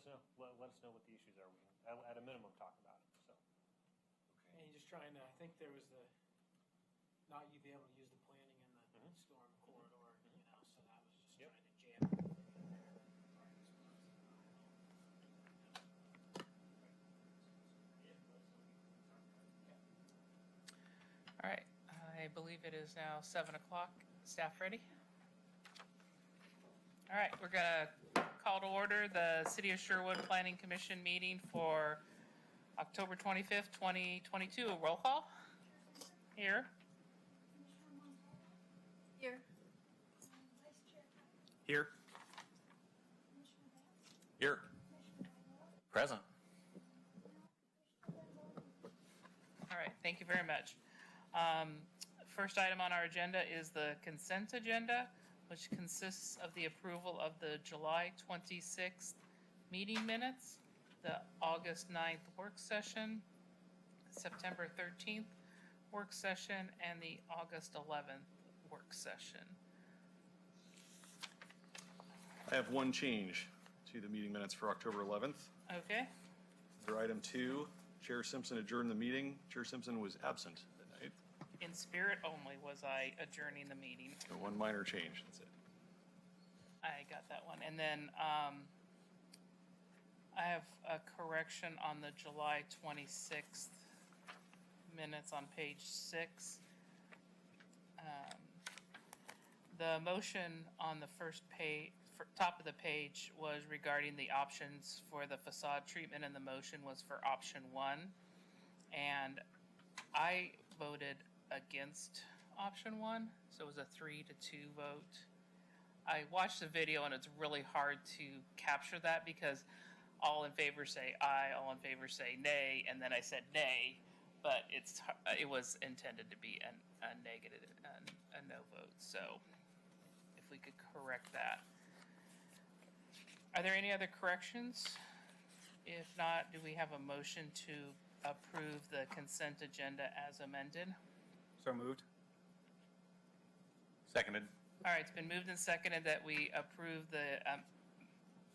know. Let us know what the issues are. We can, at a minimum, talk about it. So. Okay. And just trying to, I think there was not you be able to use the planning in the storm corridor, so that was just trying to jam. All right, I believe it is now 7 o'clock. Staff ready? All right, we're going to call to order the City of Sherwood Planning Commission meeting for October 25th, 2022. A roll call. Here. Here. Here. Here. Present. All right, thank you very much. First item on our agenda is the consent agenda, which consists of the approval of the July 26th meeting minutes, the August 9th work session, September 13th work session, and the August 11th work session. I have one change to the meeting minutes for October 11th. Okay, Under item 2, Chair Simpson adjourned the meeting. Chair Simpson was absent that night. in spirit only was I adjourning the meeting. So one minor change, that's it. I got that one. And then I have a correction on the July 26th minutes on page 6. The motion on the first page, top of the page, was regarding the options for the facade treatment, and the motion was for option 1. And I voted against option 1, so it was a 3-2 vote. I watched the video and it's really hard to capture that because all in favor say aye, all in favor say nay, and then I said nay, but it was intended to be a negative, a no vote. So if we could correct that. Are there any other corrections? If not, do we have a motion to approve the consent agenda as amended? So moved. Seconded. All right, it's been moved and seconded that we approve the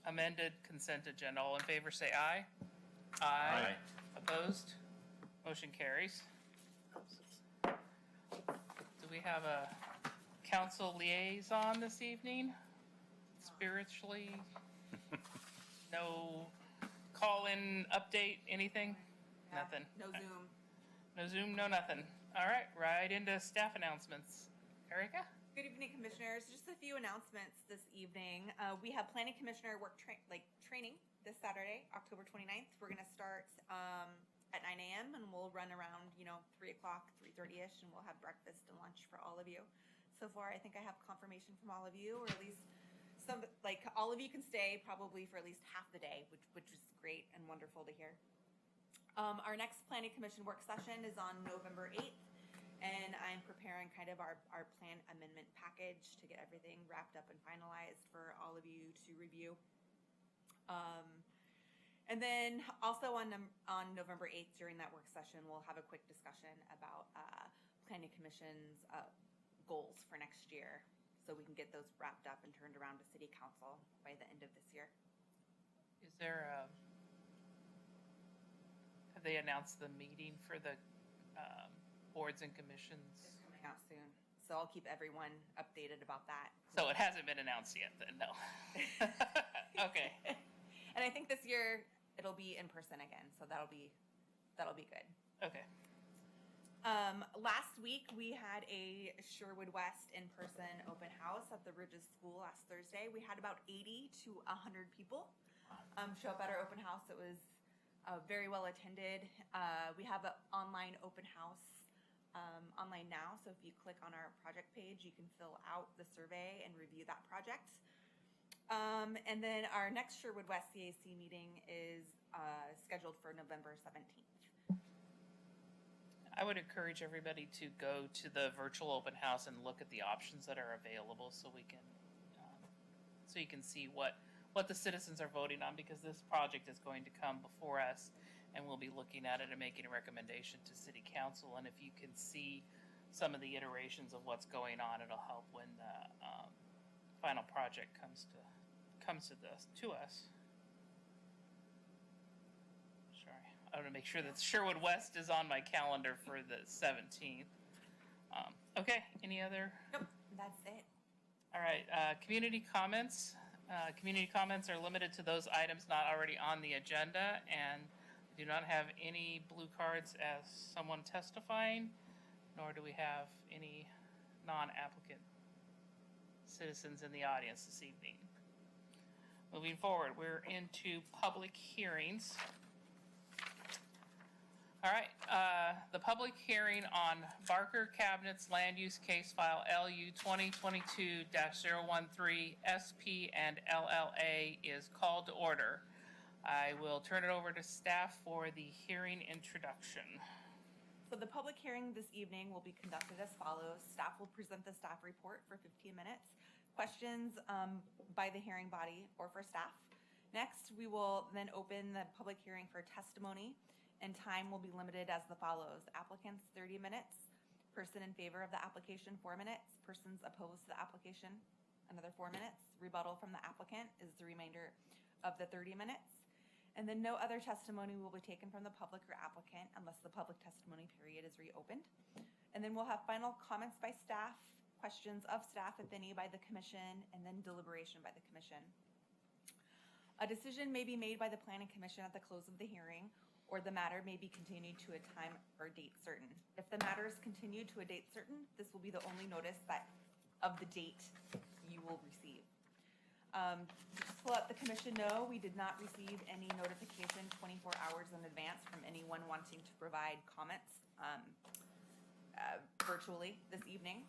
amended consent agenda. All in favor say aye. Aye. Opposed? Motion carries. Do we have a council liaison this evening? Spiritually? No call-in update, anything? Nothing. No Zoom. No Zoom, no nothing. All right, right into staff announcements. Erica? Good evening, commissioners. Just a few announcements this evening. We have planning commissioner work training this Saturday, October 29th. We're going to start at 9 a.m. and we'll run around, 3 o'clock, 3:30ish, and we'll have breakfast and lunch for all of you. So far, I think I have confirmation from all of you, or at least all of you can stay probably for at least half the day, which is great and wonderful to hear. Our next planning commission work session is on November 8th. And I'm preparing kind of our plan amendment package to get everything wrapped up and finalized for all of you to review. And then also on November 8th during that work session, we'll have a quick discussion about planning commission's goals for next year, so we can get those wrapped up and turned around to city council by the end of this year. Is there have they announced the meeting for the boards and commissions? It's coming out soon, so I'll keep everyone updated about that. So it hasn't been announced yet then, no. Okay. And I think this year it'll be in person again, so that'll be good. Okay. Last week we had a Sherwood West in-person open house at the Ridges School last Thursday. We had about 80 to 100 people show up at our open house. It was very well attended. We have an online open house online now, so if you click on our project page, you can fill out the survey and review that project. And then our next Sherwood West CAC meeting is scheduled for November 17th. I would encourage everybody to go to the virtual open house and look at the options that are available, so we can, so you can see what the citizens are voting on, because this project is going to come before us, and we'll be looking at it and making a recommendation to City Council. And if you can see some of the iterations of what's going on, it'll help when the final project comes to us. I want to make sure that Sherwood West is on my calendar for the 17th. Okay, any other? Nope, that's it. All right, community comments. Community comments are limited to those items not already on the agenda, and do not have any blue cards as someone testifying, nor do we have any non-applicant citizens in the audience this evening. Moving forward, we're into public hearings. All right, the public hearing on Barker Cabinets Land Use Case File LU 2022-013 SP and LLA is called to order. I will turn it over to staff for the hearing introduction. So the public hearing this evening will be conducted as follows. Staff will present the staff report for 15 minutes. Questions by the hearing body or for staff. Next, we will then open the public hearing for testimony, and time will be limited as the follows. Applicants, 30 minutes. Person in favor of the application, 4 minutes. Persons opposed to the application, another 4 minutes. Rebuttal from the applicant is the remainder of the 30 minutes. And then no other testimony will be taken from the public or applicant unless the public testimony period is reopened. And then we'll have final comments by staff, questions of staff, if any, by the commission, and then deliberation by the commission. A decision may be made by the planning commission at the close of the hearing, or the matter may be continued to a time or date certain. If the matter is continued to a date certain, this will be the only notice that of the date you will receive. Just to let the commission know, we did not receive any notification 24 hours in advance from anyone wanting to provide comments virtually this evening.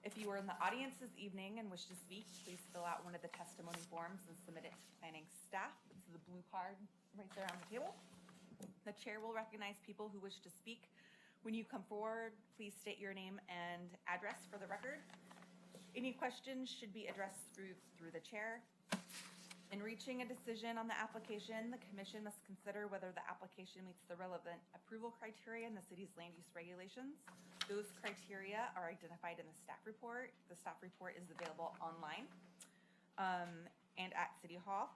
If you are in the audience this evening and wish to speak, please fill out one of the testimony forms and submit it to planning staff. This is the blue card right there on the table. The chair will recognize people who wish to speak. When you come forward, please state your name and address for the record. Any questions should be addressed through the chair. In reaching a decision on the application, the commission must consider whether the application meets the relevant approval criteria in the city's land use regulations. Those criteria are identified in the staff report. The staff report is available online and at City Hall.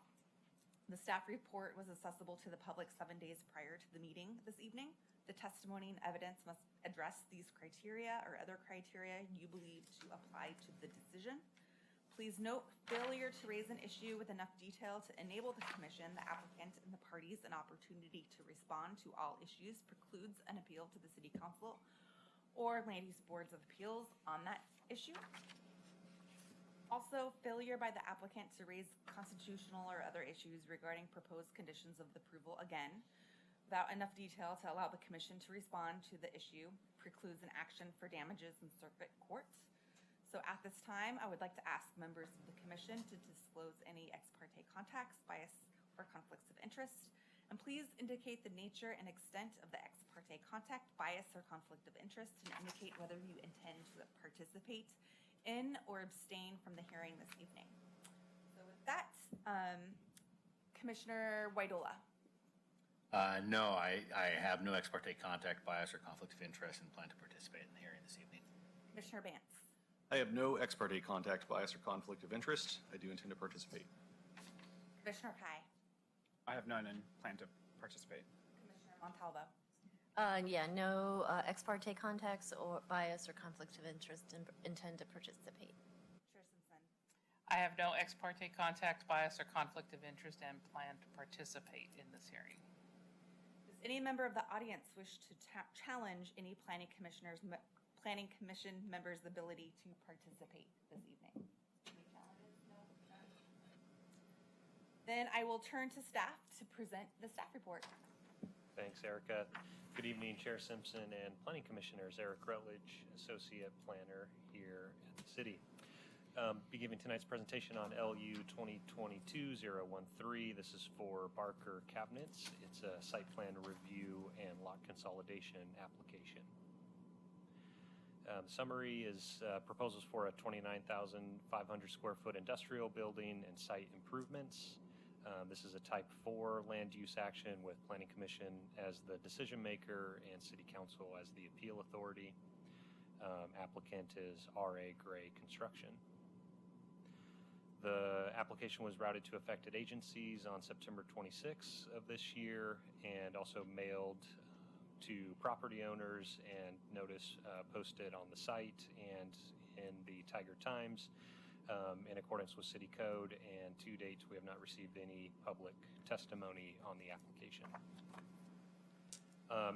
The staff report was accessible to the public 7 days prior to the meeting this evening. The testimony and evidence must address these criteria or other criteria you believe to apply to the decision. Please note, failure to raise an issue with enough detail to enable the commission, the applicant, and the parties an opportunity to respond to all issues precludes an appeal to the City Council or Land Use Boards of Appeals on that issue. Also, failure by the applicant to raise constitutional or other issues regarding proposed conditions of the approval, again, without enough detail to allow the commission to respond to the issue, precludes an action for damages in circuit courts. So at this time, I would like to ask members of the commission to disclose any ex parte contacts, bias, or conflicts of interest. And please indicate the nature and extent of the ex parte contact, bias, or conflict of interest, and indicate whether you intend to participate in or abstain from the hearing this evening. So with that, Commissioner Waidola. No, I have no ex parte contact, bias, or conflict of interest and plan to participate in the hearing this evening. Commissioner Bantz. I have no ex parte contact, bias, or conflict of interest. I do intend to participate. Commissioner Pai. I have none and plan to participate. Commissioner Montalvo. Yeah, no ex parte contacts or bias or conflict of interest and intend to participate. Chair Simpson. I have no ex parte contact, bias, or conflict of interest and plan to participate in this hearing. Does any member of the audience wish to challenge any planning commission members' ability to participate this evening? Any challenges? No? Then I will turn to staff to present the staff report. Thanks, Erica. Good evening, Chair Simpson and Planning Commissioners. Eric Rutledge, Associate Planner here at the City. Be giving tonight's presentation on LU 2022-013. This is for Barker Cabinets. It's a site plan review and lot consolidation application. Summary is proposals for a 29,500 square foot industrial building and site improvements. This is a type 4 land use action with Planning Commission as the decision maker and City Council as the appeal authority. Applicant is RA Gray Construction. The application was routed to affected agencies on September 26th of this year and also mailed to property owners and notice posted on the site and in the Tiger Times in accordance with city code. And to date, we have not received any public testimony on the application.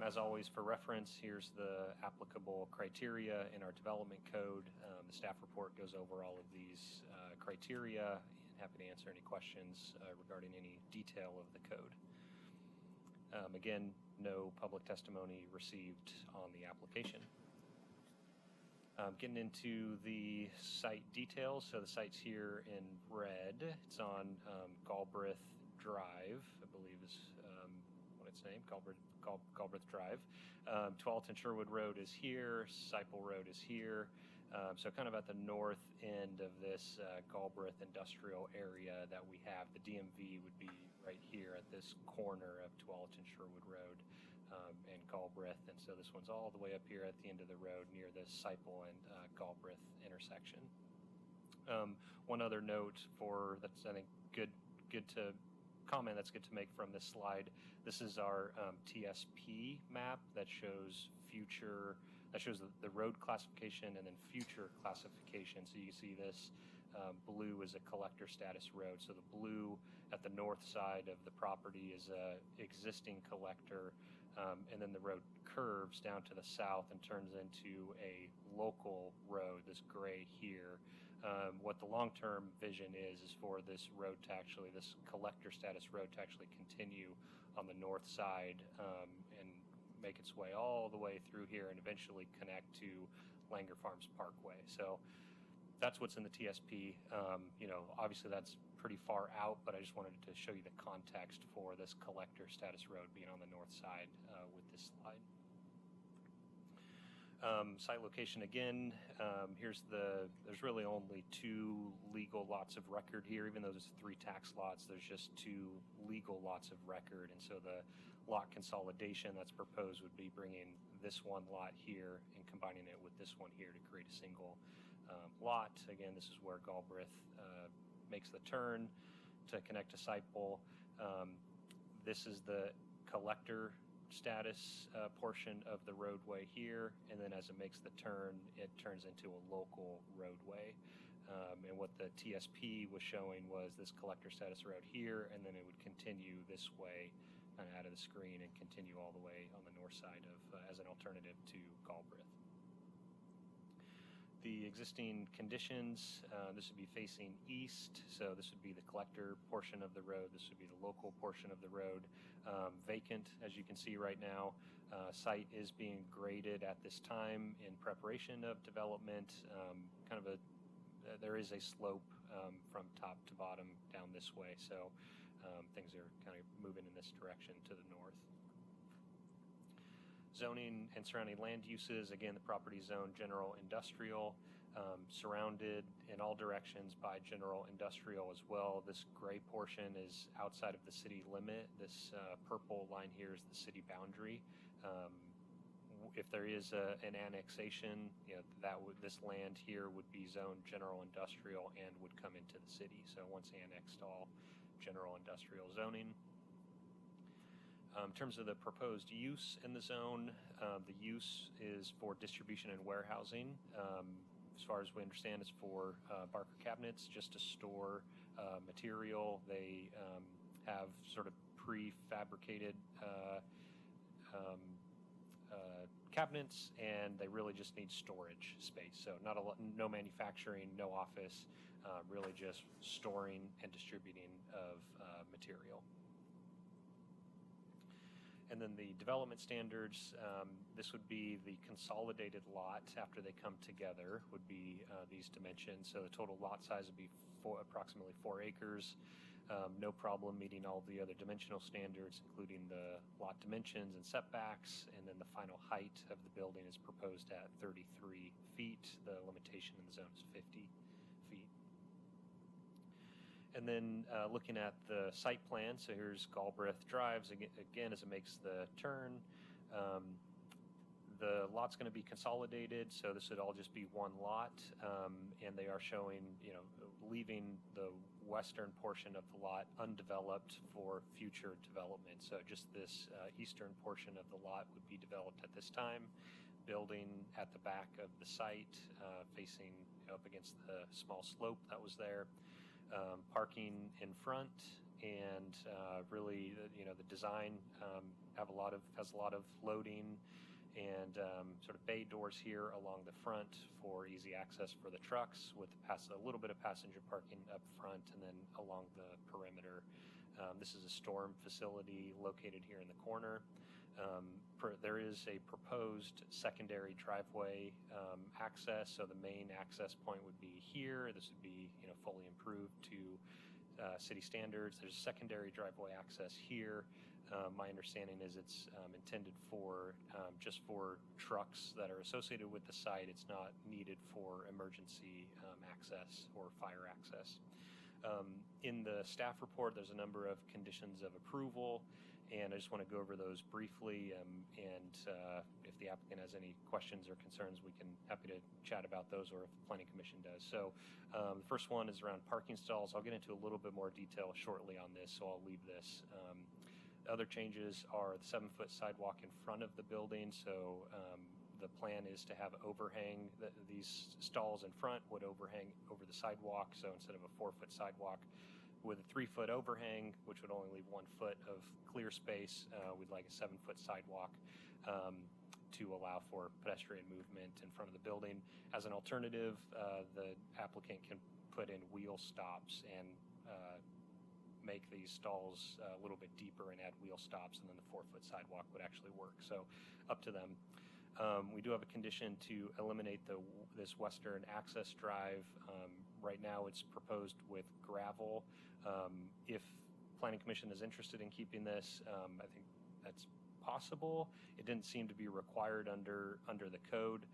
As always, for reference, here's the applicable criteria in our development code. The staff report goes over all of these criteria, and happy to answer any questions regarding any detail of the code. Again, no public testimony received on the application. Getting into the site details, so the site's here in red. It's on Galbraith Drive, I believe is what it's named, Galbraith Drive. Tualatin Sherwood Road is here, Sipel Road is here. So kind of at the north end of this Galbraith industrial area that we have. The DMV would be right here at this corner of Tualatin Sherwood Road and Galbraith. And so this one's all the way up here at the end of the road near the Sipel and Galbraith intersection. One other note that's I think good to comment that's good to make from this slide. This is our TSP map that shows the road classification and then future classification. So you see this blue is a collector status road. So the blue at the north side of the property is a existing collector, and then the road curves down to the south and turns into a local road, this gray here. What the long-term vision is for this road to actually, this collector status road to actually continue on the north side and make its way all the way through here and eventually connect to Langer Farms Parkway. So that's what's in the TSP. Obviously that's pretty far out, but I just wanted to show you the context for this collector status road being on the north side with this slide. Site location again, there's really only 2 legal lots of record here. Even though there's 3 tax lots, there's just 2 legal lots of record. And so the lot consolidation that's proposed would be bringing this one lot here and combining it with this one here to create a single lot. Again, this is where Galbraith makes the turn to connect to Sipel. This is the collector status portion of the roadway here, and then as it makes the turn, it turns into a local roadway. And what the TSP was showing was this collector status road here, and then it would continue this way kind of out of the screen and continue all the way on the north side of as an alternative to Galbraith. The existing conditions, this would be facing east, so this would be the collector portion of the road, this would be the local portion of the road. Vacant, as you can see right now. Site is being graded at this time in preparation of development. There is a slope from top to bottom down this way, so things are kind of moving in this direction to the north. Zoning and surrounding land uses, again, the property zone general industrial, surrounded in all directions by general industrial as well. This gray portion is outside of the city limit. This purple line here is the city boundary. If there is an annexation, this land here would be zoned general industrial and would come into the city. So once annexed, all general industrial zoning. In terms of the proposed use in the zone, the use is for distribution and warehousing. As far as we understand, it's for Barker cabinets, just to store material. They have sort of prefabricated cabinets, and they really just need storage space. So no manufacturing, no office, really just storing and distributing of material. And then the development standards, this would be the consolidated lot after they come together, would be these dimensions. So the total lot size would be approximately 4 acres. No problem meeting all the other dimensional standards, including the lot dimensions and setbacks. And then the final height of the building is proposed at 33 feet. The limitation in the zone is 50 feet. And then looking at the site plan, so here's Galbraith Drive, again, as it makes the turn. The lot's going to be consolidated, so this would all just be one lot, and they are showing, leaving the western portion of the lot undeveloped for future development. So just this eastern portion of the lot would be developed at this time. Building at the back of the site, facing up against the small slope that was there. Parking in front, and really, the design has a lot of loading and sort of bay doors here along the front for easy access for the trucks, with a little bit of passenger parking up front and then along the perimeter. This is a storm facility located here in the corner. There is a proposed secondary driveway access, so the main access point would be here. This would be fully improved to city standards. There's secondary driveway access here. My understanding is it's intended for just for trucks that are associated with the site. It's not needed for emergency access or fire access. In the staff report, there's a number of conditions of approval, and I just want to go over those briefly. And if the applicant has any questions or concerns, we can happy to chat about those, or if the Planning Commission does. So the first one is around parking stalls. I'll get into a little bit more detail shortly on this, so I'll leave this. Other changes are the 7-foot sidewalk in front of the building. So the plan is to have overhang. These stalls in front would overhang over the sidewalk. So instead of a 4-foot sidewalk with a 3-foot overhang, which would only leave 1 foot of clear space, we'd like a 7-foot sidewalk to allow for pedestrian movement in front of the building. As an alternative, the applicant can put in wheel stops and make these stalls a little bit deeper and add wheel stops, and then the 4-foot sidewalk would actually work. So up to them. We do have a condition to eliminate this western access drive. Right now it's proposed with gravel. If Planning Commission is interested in keeping this, I think that's possible. It didn't seem to be required under the code.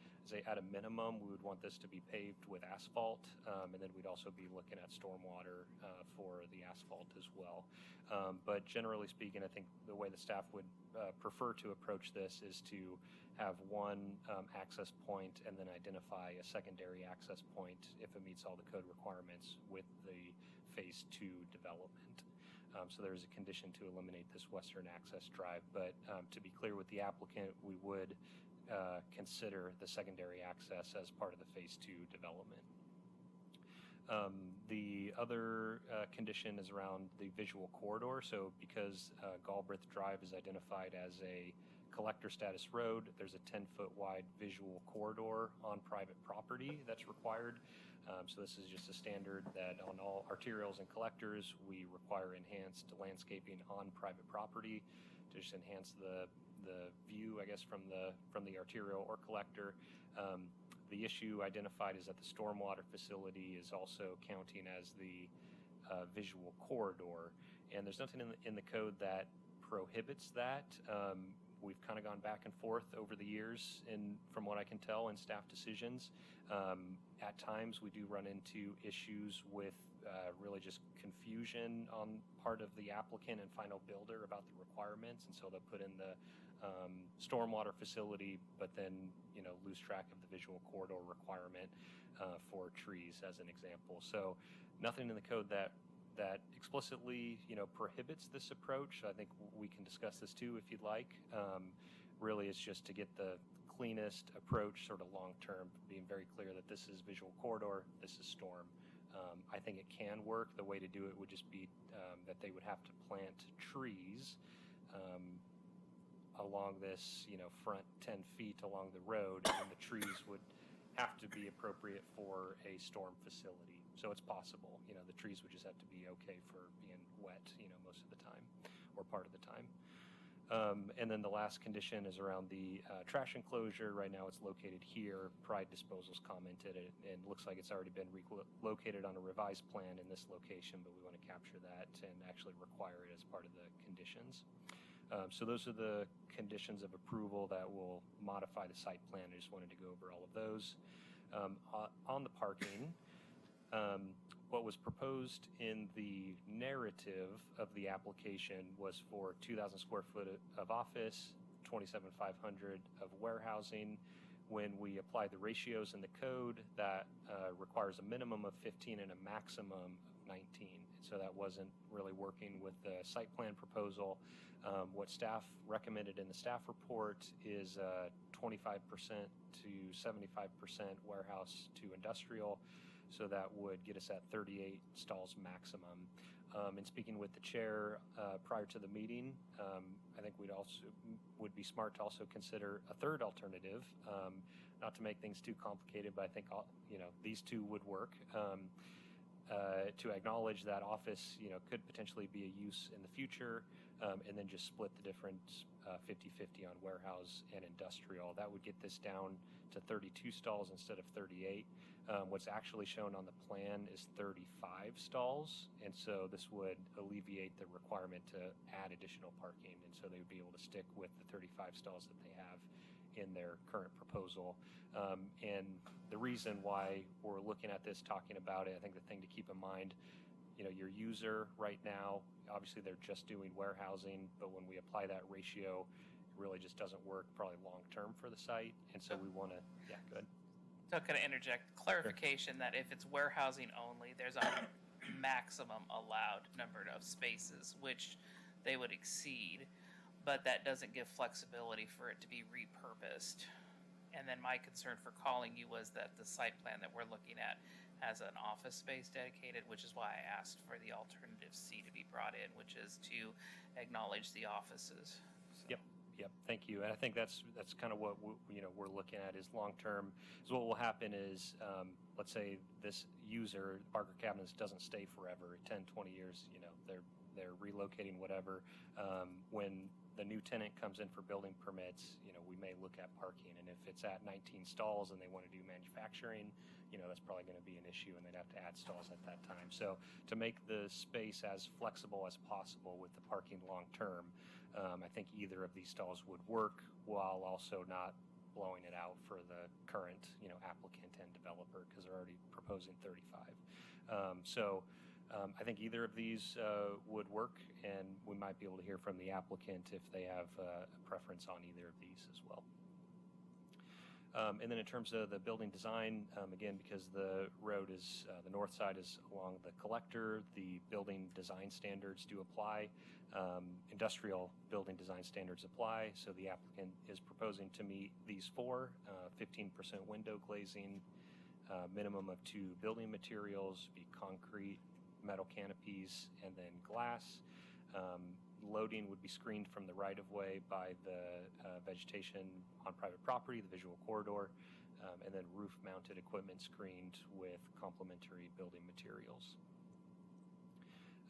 At a minimum, we would want this to be paved with asphalt, and then we'd also be looking at stormwater for the asphalt as well. But generally speaking, I think the way the staff would prefer to approach this is to have one access point and then identify a secondary access point if it meets all the code requirements with the Phase 2 development. So there's a condition to eliminate this western access drive, but to be clear with the applicant, we would consider the secondary access as part of the Phase 2 development. The other condition is around the visual corridor. So because Galbraith Drive is identified as a collector status road, there's a 10-foot wide visual corridor on private property that's required. So this is just a standard that on all arterials and collectors, we require enhanced landscaping on private property to just enhance the view, I guess, from the arterial or collector. The issue identified is that the stormwater facility is also counting as the visual corridor, and there's nothing in the code that prohibits that. We've kind of gone back and forth over the years, from what I can tell, in staff decisions. At times, we do run into issues with really just confusion on part of the applicant and final builder about the requirements, and so they'll put in the stormwater facility, but then lose track of the visual corridor requirement for trees, as an example. So nothing in the code that explicitly prohibits this approach. I think we can discuss this too if you'd like. Really, it's just to get the cleanest approach sort of long term, being very clear that this is visual corridor, this is storm. I think it can work. The way to do it would just be that they would have to plant trees along this front 10 feet along the road, and the trees would have to be appropriate for a storm facility. So it's possible. The trees would just have to be okay for being wet, most of the time or part of the time. And then the last condition is around the trash enclosure. Right now it's located here. Pride Disposal's commented it, and looks like it's already been located on a revised plan in this location, but we want to capture that and actually require it as part of the conditions. So those are the conditions of approval that will modify the site plan. I just wanted to go over all of those. On the parking, what was proposed in the narrative of the application was for 2,000 square foot of office, 27,500 of warehousing. When we apply the ratios in the code, that requires a minimum of 15 and a maximum of 19. So that wasn't really working with the site plan proposal. What staff recommended in the staff report is 25% to 75% warehouse to industrial. So that would get us at 38 stalls maximum. And speaking with the chair prior to the meeting, I think would be smart to also consider a third alternative, not to make things too complicated, but I think these two would work. To acknowledge that office, could potentially be a use in the future, and then just split the difference 50-50 on warehouse and industrial. That would get this down to 32 stalls instead of 38. What's actually shown on the plan is 35 stalls, and so this would alleviate the requirement to add additional parking, and so they would be able to stick with the 35 stalls that they have in their current proposal. And the reason why we're looking at this, talking about it, I think the thing to keep in mind, your user right now, obviously they're just doing warehousing, but when we apply that ratio, it really just doesn't work probably long-term for the site, and so we want to, yeah, go ahead. So can I interject clarification that if it's warehousing only, there's a maximum allowed number of spaces, which they would exceed, but that doesn't give flexibility for it to be repurposed. And then my concern for calling you was that the site plan that we're looking at has an office space dedicated, which is why I asked for the alternative C to be brought in, which is to acknowledge the offices. So. Yep, thank you. And I think that's kind of what we're looking at is long term. Is what will happen is, let's say this user, Barker Cabinets, doesn't stay forever. 10, 20 years, they're relocating, whatever. When the new tenant comes in for building permits, we may look at parking. And if it's at 19 stalls and they want to do manufacturing, that's probably going to be an issue, and they'd have to add stalls at that time. So to make the space as flexible as possible with the parking long term, I think either of these stalls would work while also not blowing it out for the current, applicant and developer, because they're already proposing 35. I think either of these would work, and we might be able to hear from the applicant if they have a preference on either of these as well. And then in terms of the building design, again, because the road is, the north side is along the collector, the building design standards do apply. Industrial building design standards apply, so the applicant is proposing to meet these four: 15% window glazing, minimum of 2 building materials, be concrete, metal canopies, and then glass. Loading would be screened from the right-of-way by the vegetation on private property, the visual corridor, and then roof-mounted equipment screened with complementary building materials.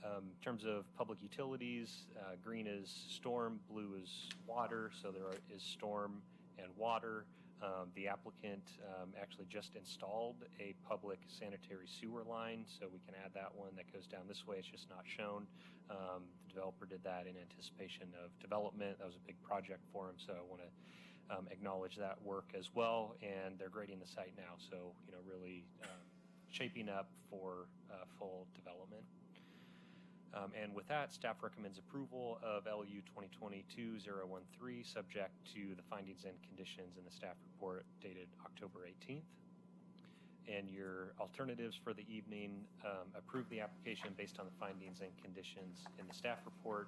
In terms of public utilities, green is storm, blue is water, so there is storm and water. The applicant actually just installed a public sanitary sewer line, so we can add that one that goes down this way. It's just not shown. The developer did that in anticipation of development. That was a big project for him, so I want to acknowledge that work as well. And they're grading the site now, so really shaping up for full development. And with that, staff recommends approval of LU 2022-013, subject to the findings and conditions in the staff report dated October 18th. And your alternatives for the evening: approve the application based on the findings and conditions in the staff report,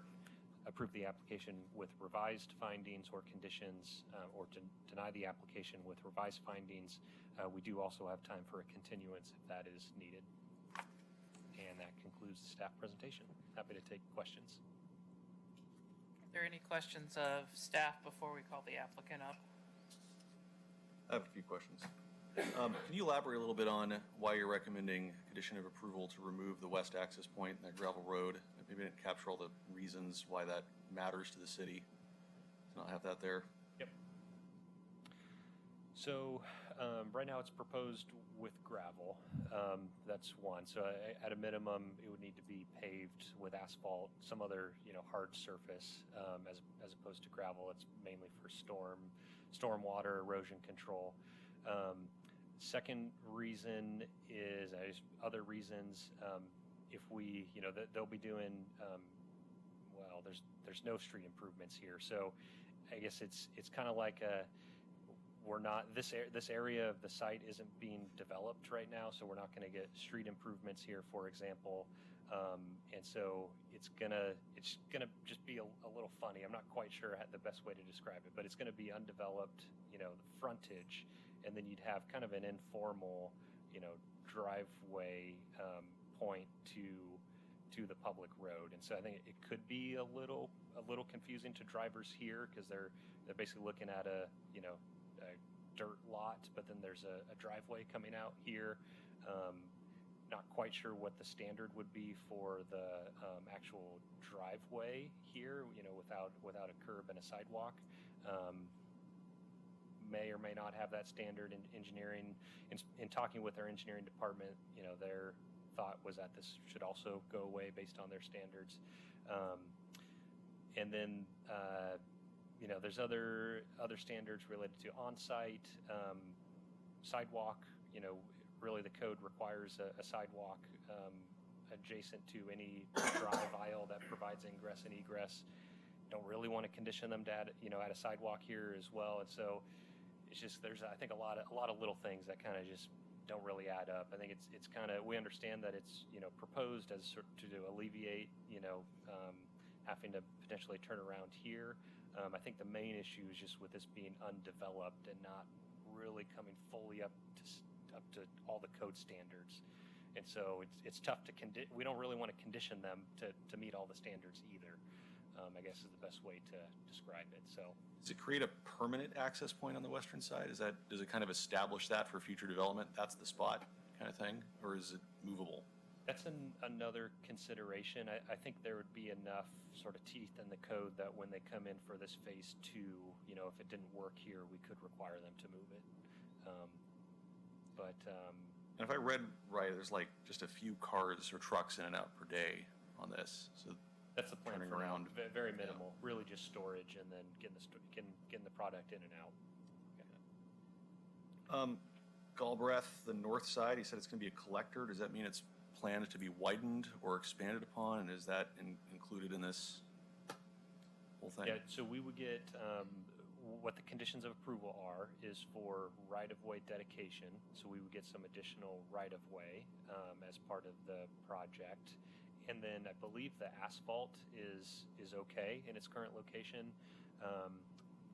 approve the application with revised findings or conditions, or to deny the application with revised findings. We do also have time for a continuance if that is needed. And that concludes the staff presentation. Happy to take questions. Are there any questions of staff before we call the applicant up? I have a few questions. Can you elaborate a little bit on why you're recommending condition of approval to remove the west access point in that gravel road? Maybe didn't capture all the reasons why that matters to the city to not have that there. Yep. So right now it's proposed with gravel. That's one. So at a minimum, it would need to be paved with asphalt, some other hard surface, as opposed to gravel. It's mainly for stormwater erosion control. Second reason is other reasons. If we, they'll be doing, there's no street improvements here. So I guess it's kind of like we're not, this area of the site isn't being developed right now, so we're not going to get street improvements here, for example. And so it's gonna just be a little funny. I'm not quite sure the best way to describe it, but it's gonna be undeveloped, the frontage, and then you'd have kind of an informal, driveway point to the public road. And so I think it could be a little confusing to drivers here, because they're basically looking at a dirt lot, but then there's a driveway coming out here. Not quite sure what the standard would be for the actual driveway here, without a curb and a sidewalk. May or may not have that standard. In engineering, in talking with our engineering department, their thought was that this should also go away based on their standards. And then there's other standards related to on-site sidewalk. Really the code requires a sidewalk adjacent to any drive aisle that provides ingress and egress. Don't really want to condition them to add a sidewalk here as well. And so it's just, there's, I think, a lot of little things that kind of just don't really add up. I think it's kind of, we understand that it's proposed as sort to alleviate having to potentially turn around here. I think the main issue is just with this being undeveloped and not really coming fully up to all the code standards. And so it's tough to we don't really want to condition them to meet all the standards either, I guess is the best way to describe it. So does it create a permanent access point on the western side? Does it kind of establish that for future development? That's the spot kind of thing, or is it movable? That's another consideration. I think there would be enough sort of teeth in the code that when they come in for this phase 2, if it didn't work here, we could require them to move it. And if I read right, there's like just a few cars or trucks in and out per day on this. So that's the plan turning for around. Now. Very minimal, really just storage and then getting the product in and out. Okay. Galbraith, the north side, he said it's going to be a collector. Does that mean it's planned to be widened or expanded upon? And is that included in this whole thing? Yeah, so we would get, what the conditions of approval are is for right-of-way dedication. So we would get some additional right-of-way as part of the project. And then I believe the asphalt is okay in its current location.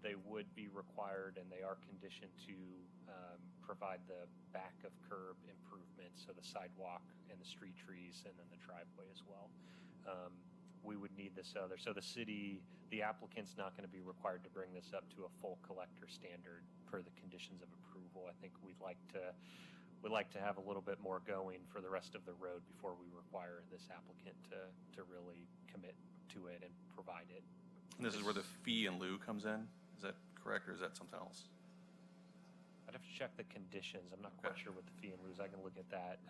They would be required, and they are conditioned to provide the back of curb improvements, so the sidewalk and the street trees, and then the driveway as well. We would need this other, so the applicant's not going to be required to bring this up to a full collector standard per the conditions of approval. I think we'd like to have a little bit more going for the rest of the road before we require this applicant to really commit to it and provide it. And this is where the fee in lieu comes in? Is that correct, or is that something else? I'd have to check the conditions. I'm not quite sure what the fee in lieu is. I can look at that.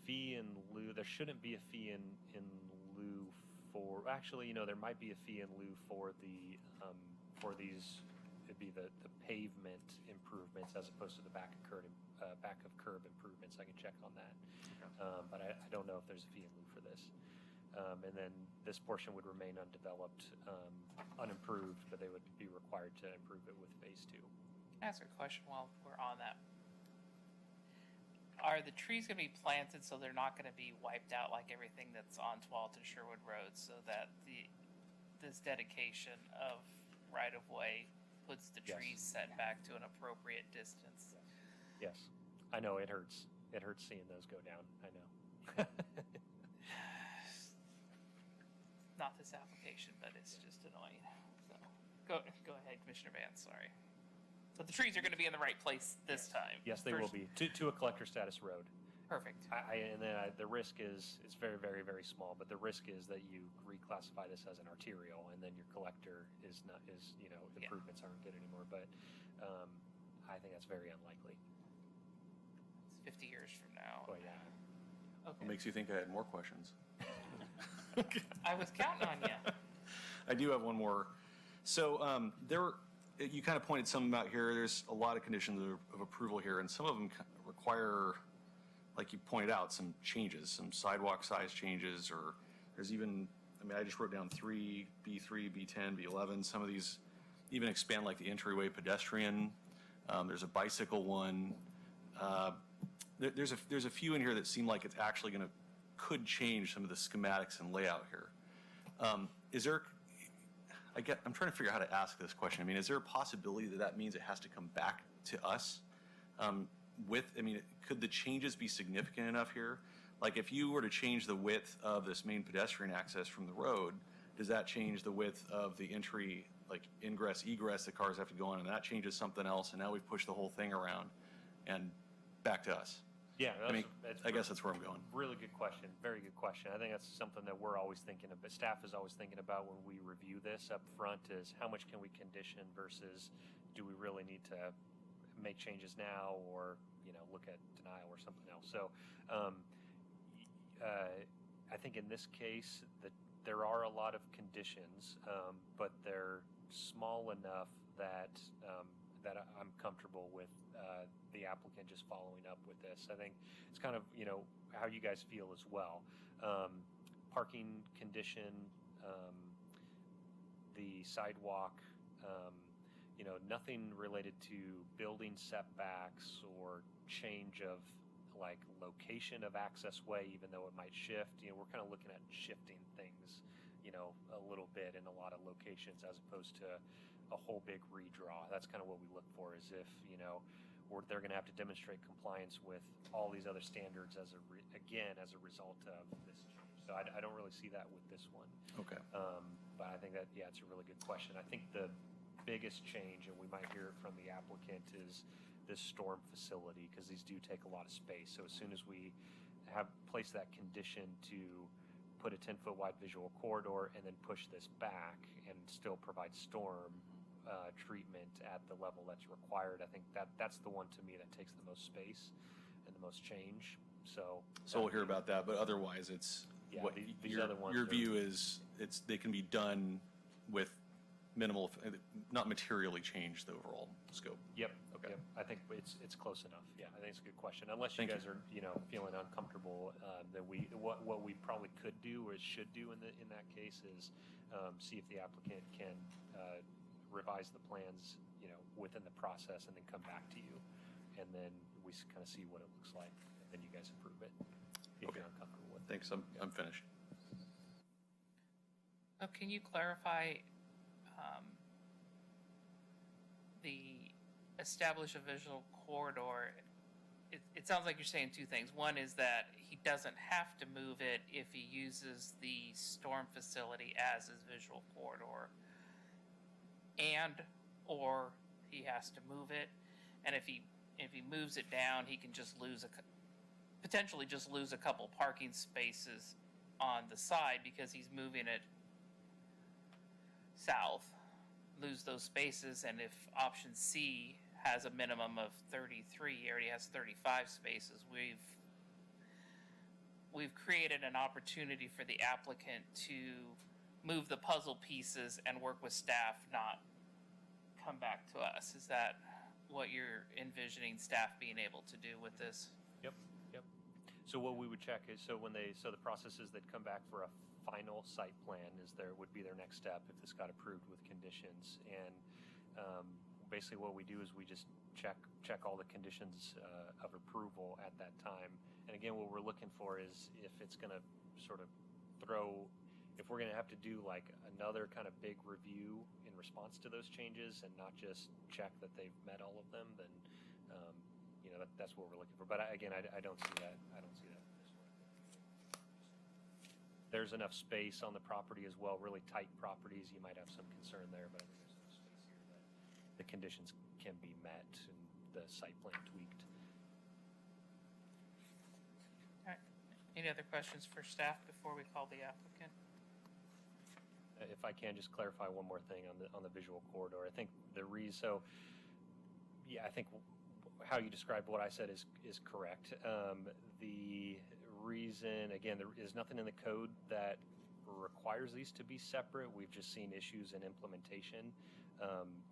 Fee in lieu, there shouldn't be a fee in lieu for, actually, there might be a fee in lieu for these, it'd be the pavement improvements as opposed to the back of curb improvements. I can check on that. Okay. But I don't know if there's a fee in lieu for this. And then this portion would remain undeveloped, unimproved, but they would be required to improve it with phase 2. Ask a question while we're on that. Are the trees going to be planted so they're not going to be wiped out like everything that's on 12th and Sherwood Road, so that this dedication of right-of-way puts the trees set back to an appropriate distance? Yes. I know, it hurts. It hurts seeing those go down. I know. Not this application, but it's just annoying. So go ahead, Commissioner Vance, sorry. But the trees are going to be in the right place this time. Yes, they will be, to a collector status road. Perfect. The risk is very, very, very small, but the risk is that you reclassify this as an arterial, and then your collector improvements aren't good anymore. But I think that's very unlikely. It's 50 years from now. Oh, yeah. Okay. What makes you think I had more questions? I was counting on you. I do have one more. So you kind of pointed some out here. There's a lot of conditions of approval here, and some of them require, like you pointed out, some changes, some sidewalk size changes, or there's even I mean, I just wrote down 3, B3, B10, B11. Some of these even expand like the entryway pedestrian. There's a bicycle one. There's a few in here that seem like it's actually could change some of the schematics and layout here. Is there, I'm trying to figure out how to ask this question. I mean, is there a possibility that that means it has to come back to us? Could the changes be significant enough here? Like if you were to change the width of this main pedestrian access from the road, does that change the width of the entry, like ingress, egress the cars have to go on, and that changes something else, and now we've pushed the whole thing around and back to us? Yeah, I guess that's where I'm going. Really good question. Very good question. I think that's something that we're always thinking about. Staff is always thinking about when we review this up front is how much can we condition versus do we really need to make changes now or, look at denial or something else. So I think in this case that there are a lot of conditions, but they're small enough that I'm comfortable with the applicant just following up with this. I think it's kind of, how you guys feel as well. Parking condition, the sidewalk, nothing related to building setbacks or change of like location of access way, even though it might shift. We're kind of looking at shifting things, a little bit in a lot of locations as opposed to a whole big redraw. That's kind of what we look for is if, they're going to have to demonstrate compliance with all these other standards as a result of this change. So I don't really see that with this one. Okay. But I think that, it's a really good question. I think the biggest change, and we might hear it from the applicant, is this storm facility, because these do take a lot of space. So as soon as we have placed that condition to put a 10-foot wide visual corridor and then push this back and still provide storm treatment at the level that's required, I think that's the one to me that takes the most space and the most change. So we'll hear about that, but otherwise it's these other ones. Your view is they can be done with minimal, not materially change the overall scope. Yep. Okay. Yep. I think it's close enough. Yeah, I think it's a good question. Unless you guys are feeling uncomfortable, that what we probably could do or should do in that case is see if the applicant can revise the plans within the process and then come back to you, and then we kind of see what it looks like, and then you guys approve it if you're uncomfortable with it. Thanks. I'm finished. Oh, can you clarify the establish a visual corridor? It sounds like you're saying two things. One is that he doesn't have to move it if he uses the storm facility as his visual corridor, or he has to move it, and if he moves it down, he can just potentially lose a couple parking spaces on the side because he's moving it south, lose those spaces. And if option C has a minimum of 33, he already has 35 spaces. We've created an opportunity for the applicant to move the puzzle pieces and work with staff, not come back to us. Is that what you're envisioning staff being able to do with this? Yep. So what we would check is, the process is they'd come back for a final site plan would be their next step if this got approved with conditions. And basically what we do is we just check all the conditions of approval at that time. And again, what we're looking for is if it's going to sort of if we're going to have to do like another kind of big review in response to those changes and not just check that they've met all of them, then that's what we're looking for. But again, I don't see that. I don't see that with this one. There's enough space on the property as well. Really tight properties, you might have some concern there, but I think there's enough space here that the conditions can be met and the site plan tweaked. All right. Any other questions for staff before we call the applicant? If I can just clarify one more thing on the visual corridor, I think I think how you described what I said is correct. The reason, again, there is nothing in the code that requires these to be separate. We've just seen issues in implementation.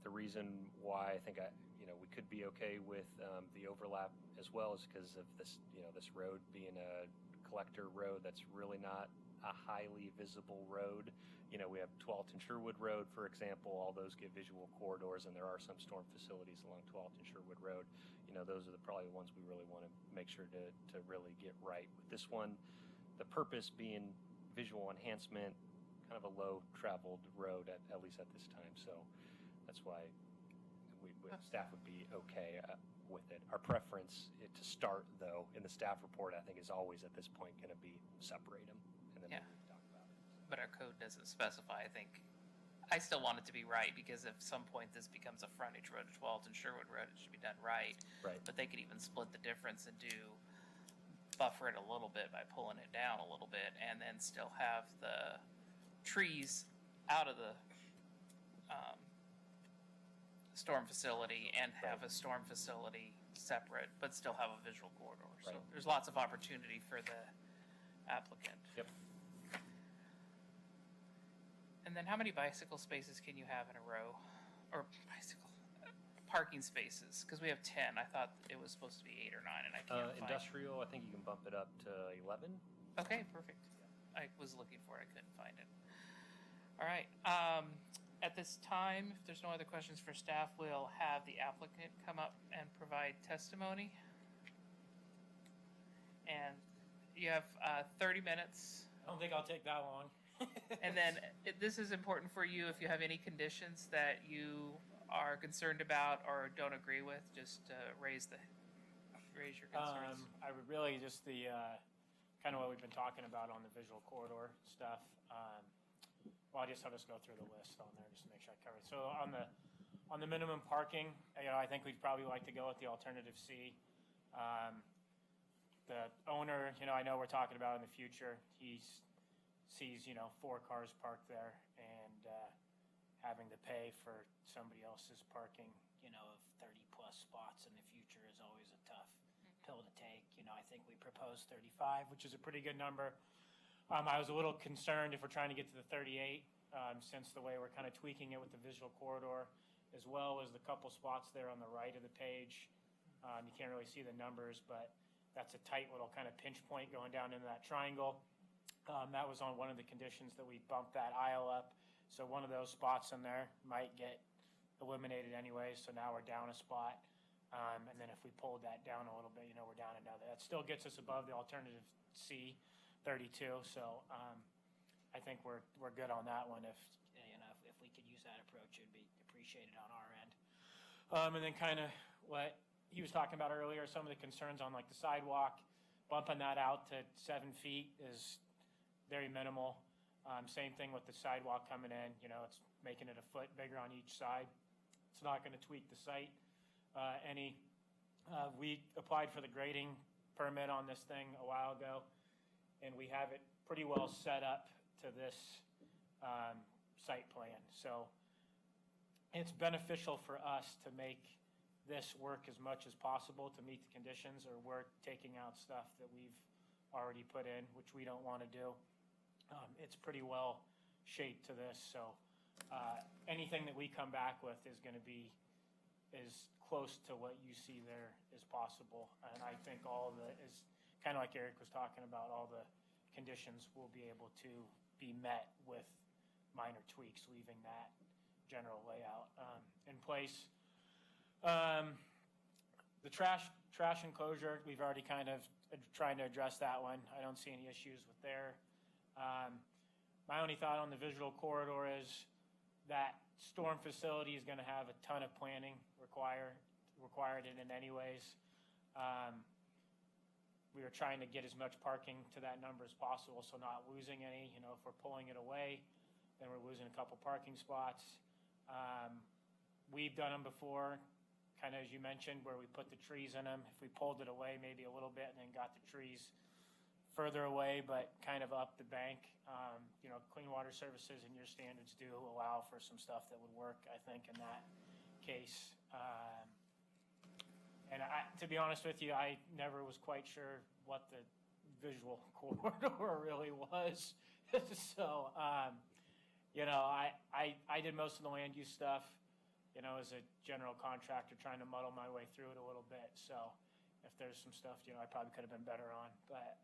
The reason why I think we could be okay with the overlap as well is because of this, this road being a collector road that's really not a highly visible road. You know, we have 12th and Sherwood Road, for example. All those get visual corridors, and there are some storm facilities along 12th and Sherwood Road. You know, those are probably the ones we really want to make sure to really get right. With this one, the purpose being visual enhancement, kind of a low-traveled road, at least at this time. So that's why staff would be okay with it. Our preference to start, though, in the staff report, I think, is always at this point going to be separate them, and then Yeah. we can talk about it. But our code doesn't specify. I think I still want it to be right, because if some point this becomes a frontage road to 12th and Sherwood Road, it should be done right. Right. But they could even split the difference and buffer it a little bit by pulling it down a little bit, and then still have the trees out of the storm facility, and have a storm facility separate, but still have a visual corridor. So Right. there's lots of opportunity for the applicant. Yep. And then how many bicycle spaces can you have in a row? Or parking spaces? Because we have 10. I thought it was supposed to be 8 or 9, and I can't find. Industrial, I think you can bump it up to 11. Okay, perfect. I was looking for it. I couldn't find it. All right. At this time, if there's no other questions for staff, we'll have the applicant come up and provide testimony. And you have 30 minutes. I don't think I'll take that long. And then this is important for you. If you have any conditions that you are concerned about or don't agree with, just raise your concerns. I would really just the kind of what we've been talking about on the visual corridor stuff. Well, I'll just go through the list on there just to make sure I cover it. So on the minimum parking, I think we'd probably like to go with the alternative C. The owner, I know we're talking about in the future, he sees 4 cars parked there, and having to pay for somebody else's parking, of 30 plus spots in the future is always a tough pill to take. I think we proposed 35, which is a pretty good number. I was a little concerned if we're trying to get to the 38, since the way we're kind of tweaking it with the visual corridor, as well as the couple spots there on the right of the page. You can't really see the numbers, but that's a tight little kind of pinch point going down into that triangle. That was on one of the conditions that we bumped that aisle up. So one of those spots in there might get eliminated anyway, so now we're down a spot. And then if we pulled that down a little bit, we're down another. That still gets us above the alternative C, 32. So I think we're good on that one. If we could use that approach, it would be appreciated on our end. And then kind of what he was talking about earlier, some of the concerns on like the sidewalk, bumping that out to 7 feet is very minimal. Same thing with the sidewalk coming in, it's making it a foot bigger on each side. It's not going to tweak the site any. We applied for the grading permit on this thing a while ago, and we have it pretty well set up to this site plan. So it's beneficial for us to make this work as much as possible to meet the conditions, or we're taking out stuff that we've already put in, which we don't want to do. It's pretty well shaped to this, so anything that we come back with is going to be as close to what you see there as possible. And I think all of is kind of like Eric was talking about, all the conditions will be able to be met with minor tweaks, leaving that general layout in place. The trash enclosure, we've already kind of trying to address that one. I don't see any issues with there. My only thought on the visual corridor is that storm facility is going to have a ton of planning required in it anyways. We are trying to get as much parking to that number as possible, so not losing any. If we're pulling it away, then we're losing a couple parking spots. We've done them before, kind of as you mentioned, where we put the trees in them. If we pulled it away maybe a little bit and then got the trees further away, but kind of up the bank. Clean Water Services and your standards do allow for some stuff that would work, I think, in that case. And to be honest with you, I never was quite sure what the visual corridor really was. So, I did most of the land use stuff, as a general contractor, trying to muddle my way through it a little bit. So if there's some stuff, I probably could have been better on. But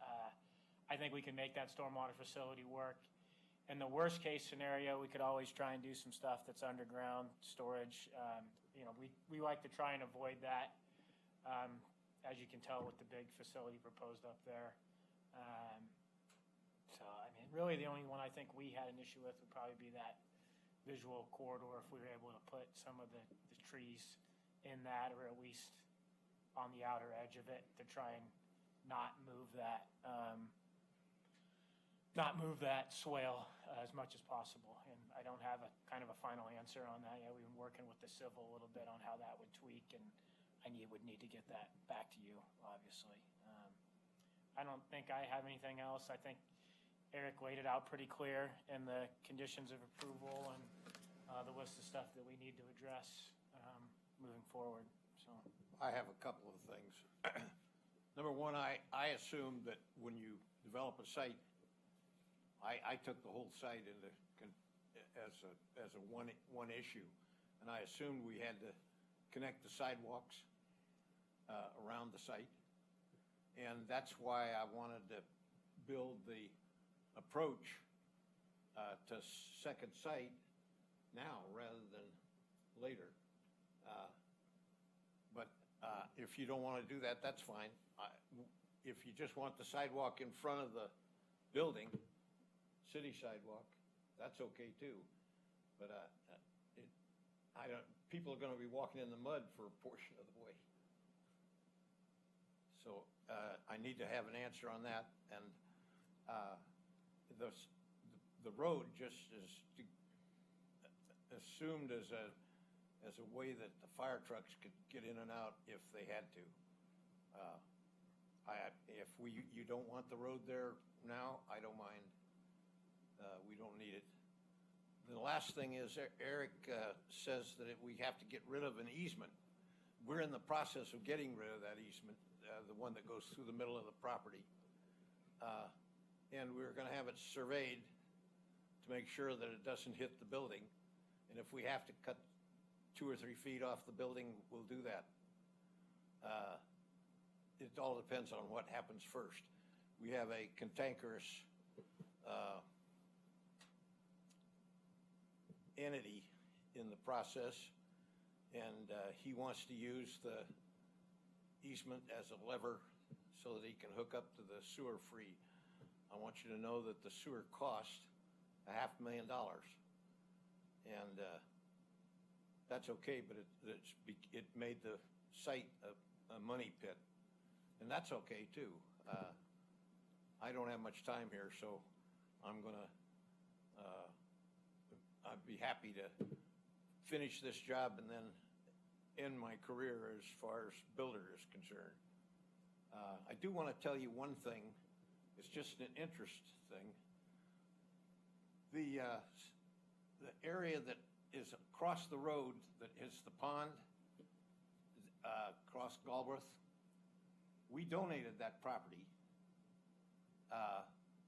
I I think we can make that stormwater facility work. In the worst case scenario, we could always try and do some stuff that's underground storage. We like to try and avoid that, as you can tell with the big facility proposed up there. Really the only one I think we had an issue with would probably be that visual corridor, if we were able to put some of the trees in that, or at least on the outer edge of it, to try and not move that swale as much as possible. And I don't have a kind of a final answer on that yet. We've been working with the civil a little bit on how that would tweak, and I would need to get that back to you, obviously. I don't think I have anything else. I think Eric laid it out pretty clear in the conditions of approval and the list of stuff that we need to address moving forward. So I have a couple of things. Number one, I assume that when you develop a site, I took the whole site as a one issue, and I assumed we had to connect the sidewalks around the site, and that's why I wanted to build the approach to second site now rather than later. But if you don't want to do that, that's fine. If you just want the sidewalk in front of the building, city sidewalk, that's okay too. But people are going to be walking in the mud for a portion of the way. So I need to have an answer on that. And the road just is assumed as a way that the fire trucks could get in and out if they had to. If you don't want the road there now, I don't mind. We don't need it. The last thing is Eric says that we have to get rid of an easement. We're in the process of getting rid of that easement, the one that goes through the middle of the property. And we're going to have it surveyed to make sure that it doesn't hit the building. And if we have to cut 2 or 3 feet off the building, we'll do that. It all depends on what happens first. We have a cantankerous entity in the process, and he wants to use the easement as a lever so that he can hook up to the sewer free. I want you to know that the sewer cost $500,000, and that's okay, but it made the site a money pit, and that's okay too. I don't have much time here, so I'd be happy to finish this job and then end my career as far as builder is concerned. I do want to tell you one thing. It's just an interest thing. The area that is across the road that is the pond, across Galbraith, we donated that property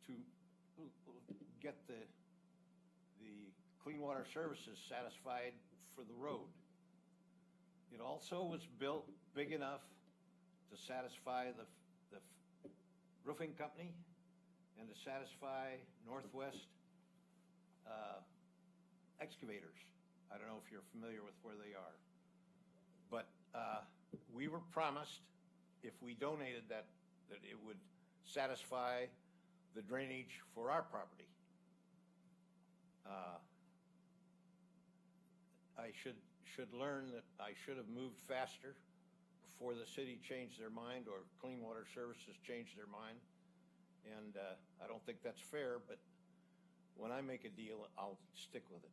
to get the Clean Water Services satisfied for the road. It also was built big enough to satisfy the roofing company and to satisfy Northwest excavators. I don't know if you're familiar with where they are. But we were promised if we donated that it would satisfy the drainage for our property. I should learn that I should have moved faster before the city changed their mind or Clean Water Services changed their mind. And I don't think that's fair, but when I make a deal, I'll stick with it.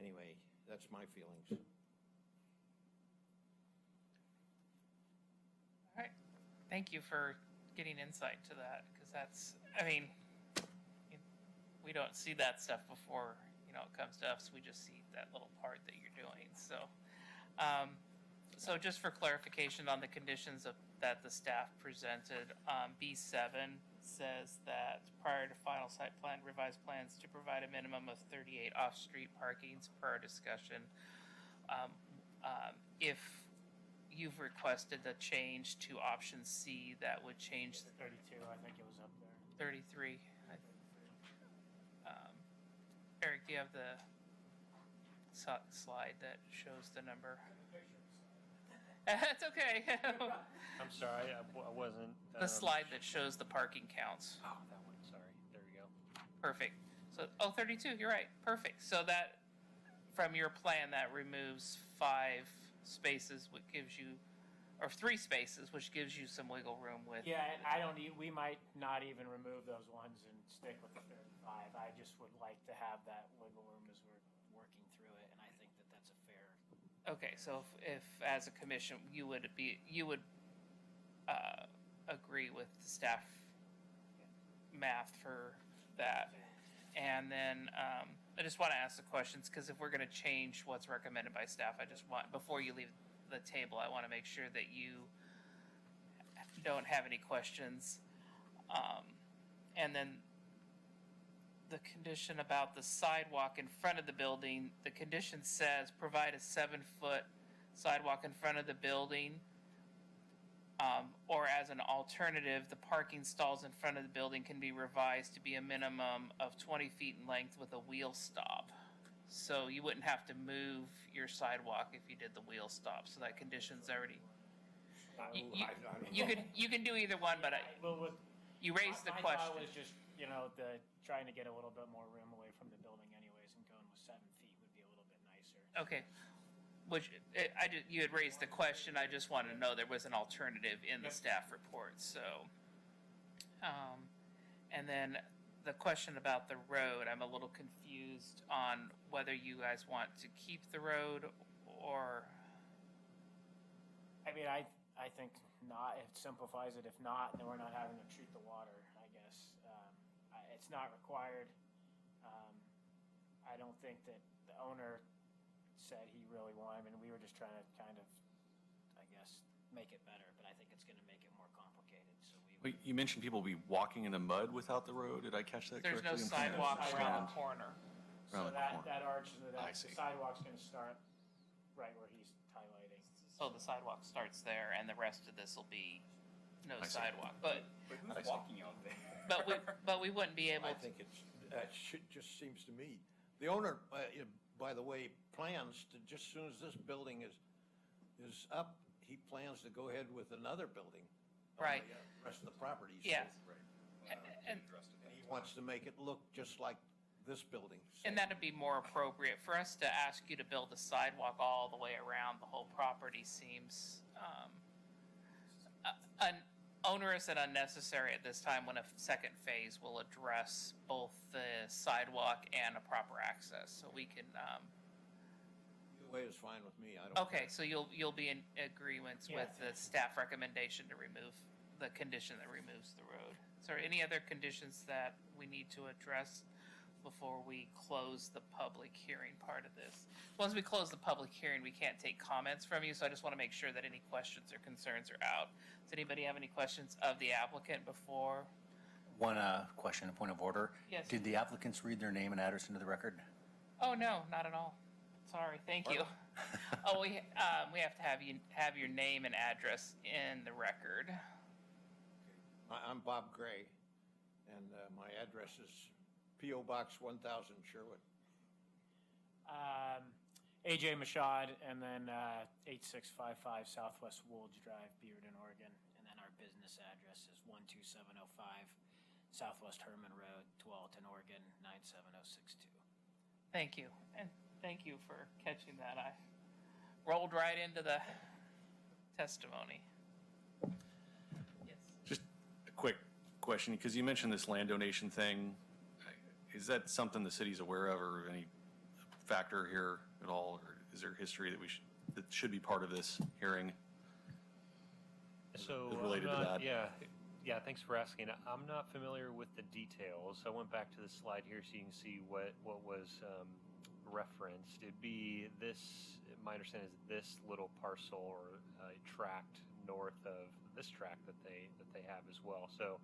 Anyway, that's my feelings. All right. Thank you for getting insight to that, because we don't see that stuff before, it comes to us. We just see that little part that you're doing. So, so just for clarification on the conditions that the staff presented, B7 says that prior to final site plan, revised plans to provide a minimum of 38 off-street parkings per our discussion. If, you've requested a change to option C that would change 32, I think it was up there. 33. Eric, do you have the slide that shows the number? It's okay. I'm sorry, I wasn't. The slide that shows the parking counts. Oh, that one, sorry. There we go. Perfect. So, 32, you're right. Perfect. So that, from your plan, that removes 5 spaces, which gives you, or 3 spaces, which gives you some wiggle room with. Yeah, and I don't, we might not even remove those ones and stick with the 35. I just would like to have that wiggle room as we're working through it, and I think that that's a fair. Okay, so if as a commission, you would agree with the staff math for that. And then I just want to ask the questions, because if we're going to change what's recommended by staff, I just want, before you leave the table, I want to make sure that you don't have any questions. And then the condition about the sidewalk in front of the building, the condition says provide a 7-foot sidewalk in front of the building, or as an alternative, the parking stalls in front of the building can be revised to be a minimum of 20 feet in length with a wheel stop. So you wouldn't have to move your sidewalk if you did the wheel stop. So that condition's already. You can do either one, but you raised the My question. thought was just, trying to get a little bit more room away from the building anyways, and going with 7 feet would be a little bit nicer. Okay. You had raised the question. I just wanted to know there was an alternative in the staff report. So, and then the question about the road, I'm a little confused on whether you guys want to keep the road or. I mean, I think not. It simplifies it. If not, then we're not having to treat the water, I guess. It's not required. I don't think that the owner said he really wanted. I mean, we were just trying to kind of, I guess, make it better, but I think it's going to make it more complicated. So Wait, you mentioned people will be walking in the mud without the road. Did I catch that there's correctly? no sidewalk around the corner. Around the corner. that arch and I the see. sidewalk's going to start right where he's highlighting. So the sidewalk starts there, and the rest of this will be no I see. sidewalk. But Who's walking out there? but we wouldn't be able I to. think just seems to me. The owner, by the way, plans to, just as soon as this building is up, he plans to go ahead with another building. on Right. the rest of the property. So Yeah. And he wants to make it look just like this building. And that'd be more appropriate. For us to ask you to build a sidewalk all the way around the whole property seems onerous and unnecessary at this time, when a second phase will address both the sidewalk and a proper access. So we can, Either way is fine with me. I don't. okay, so you'll be in agreement with the staff recommendation to remove the condition that removes the road. Is there any other conditions that we need to address before we close the public hearing part of this? Once we close the public hearing, we can't take comments from you, so I just want to make sure that any questions or concerns are out. Does anybody have any questions of the applicant before? One question, a point of order. Yes. Did the applicants read their name and address into the record? Oh, no, not at all. Sorry, thank you. Oh, we have to have your name and address in the record. I'm Bob Gray, and my address is P.O. Box 1000, Sherwood. AJ Mashad, and then 8655 Southwest Woolge Drive, Bearden, Oregon. And then our business address is 12705 Southwest Herman Road, Tualatin, Oregon, 97062. Thank you, and thank you for catching that. I rolled right into the testimony. Yes. Just a quick question, because you mentioned this land donation thing. Is that something the city's aware of, or any factor here at all? Or is there history that should be part of this hearing? So Related to that. Yeah, thanks for asking. I'm not familiar with the details. I went back to the slide here so you can see what was referenced. It'd be this, my understanding is this little parcel or tract north of this tract that they have as well. So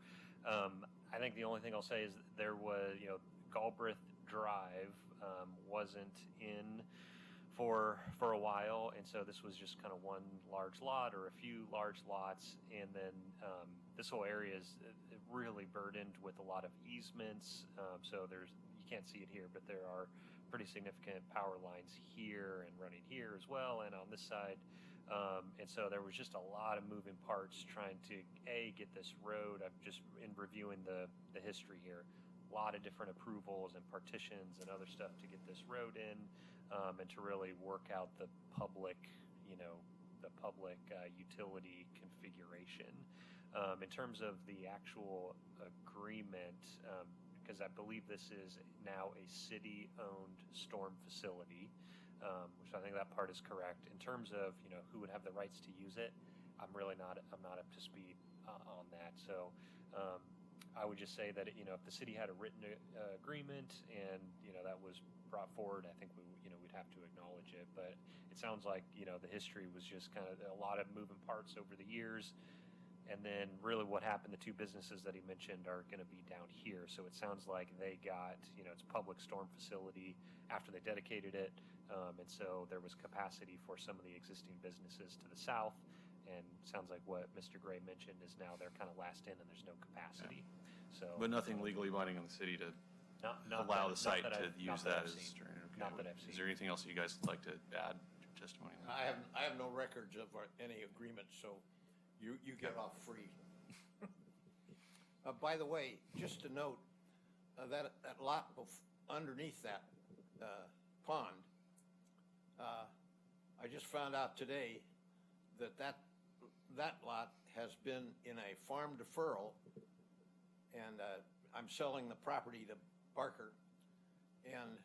I think the only thing I'll say is there was, Galbraith Drive wasn't in for a while, and so this was just kind of one large lot or a few large lots, and then this whole area is really burdened with a lot of easements. So you can't see it here, but there are pretty significant power lines here and running here as well, and on this side. And so there was just a lot of moving parts trying to get this road. I'm just in reviewing the history here. A lot of different approvals and partitions and other stuff to get this road in, and to really work out the public utility configuration. In terms of the actual agreement, because I believe this is now a city-owned storm facility, which I think that part is correct. In terms of who would have the rights to use it, I'm not up to speed on that. So I would just say that if the city had a written agreement and that was brought forward, I think we'd have to acknowledge it. But it sounds like the history was just kind of a lot of moving parts over the years. And then really what happened, the two businesses that he mentioned are going to be down here. So it sounds like they got, it's a public storm facility after they dedicated it. And so there was capacity for some of the existing businesses to the south. And sounds like what Mr. Gray mentioned is now they're kind of last in and there's no capacity. So, But nothing legally binding on the city to not allow the site to use that I've as seen. terrain. Okay. Not that I've seen. Is there anything else you guys would like to add to your testimony? I have no records of any agreement, so you get off free. By the way, just to note, that lot underneath that pond, I just found out today that lot has been in a farm deferral, and I'm selling the property to Barker, and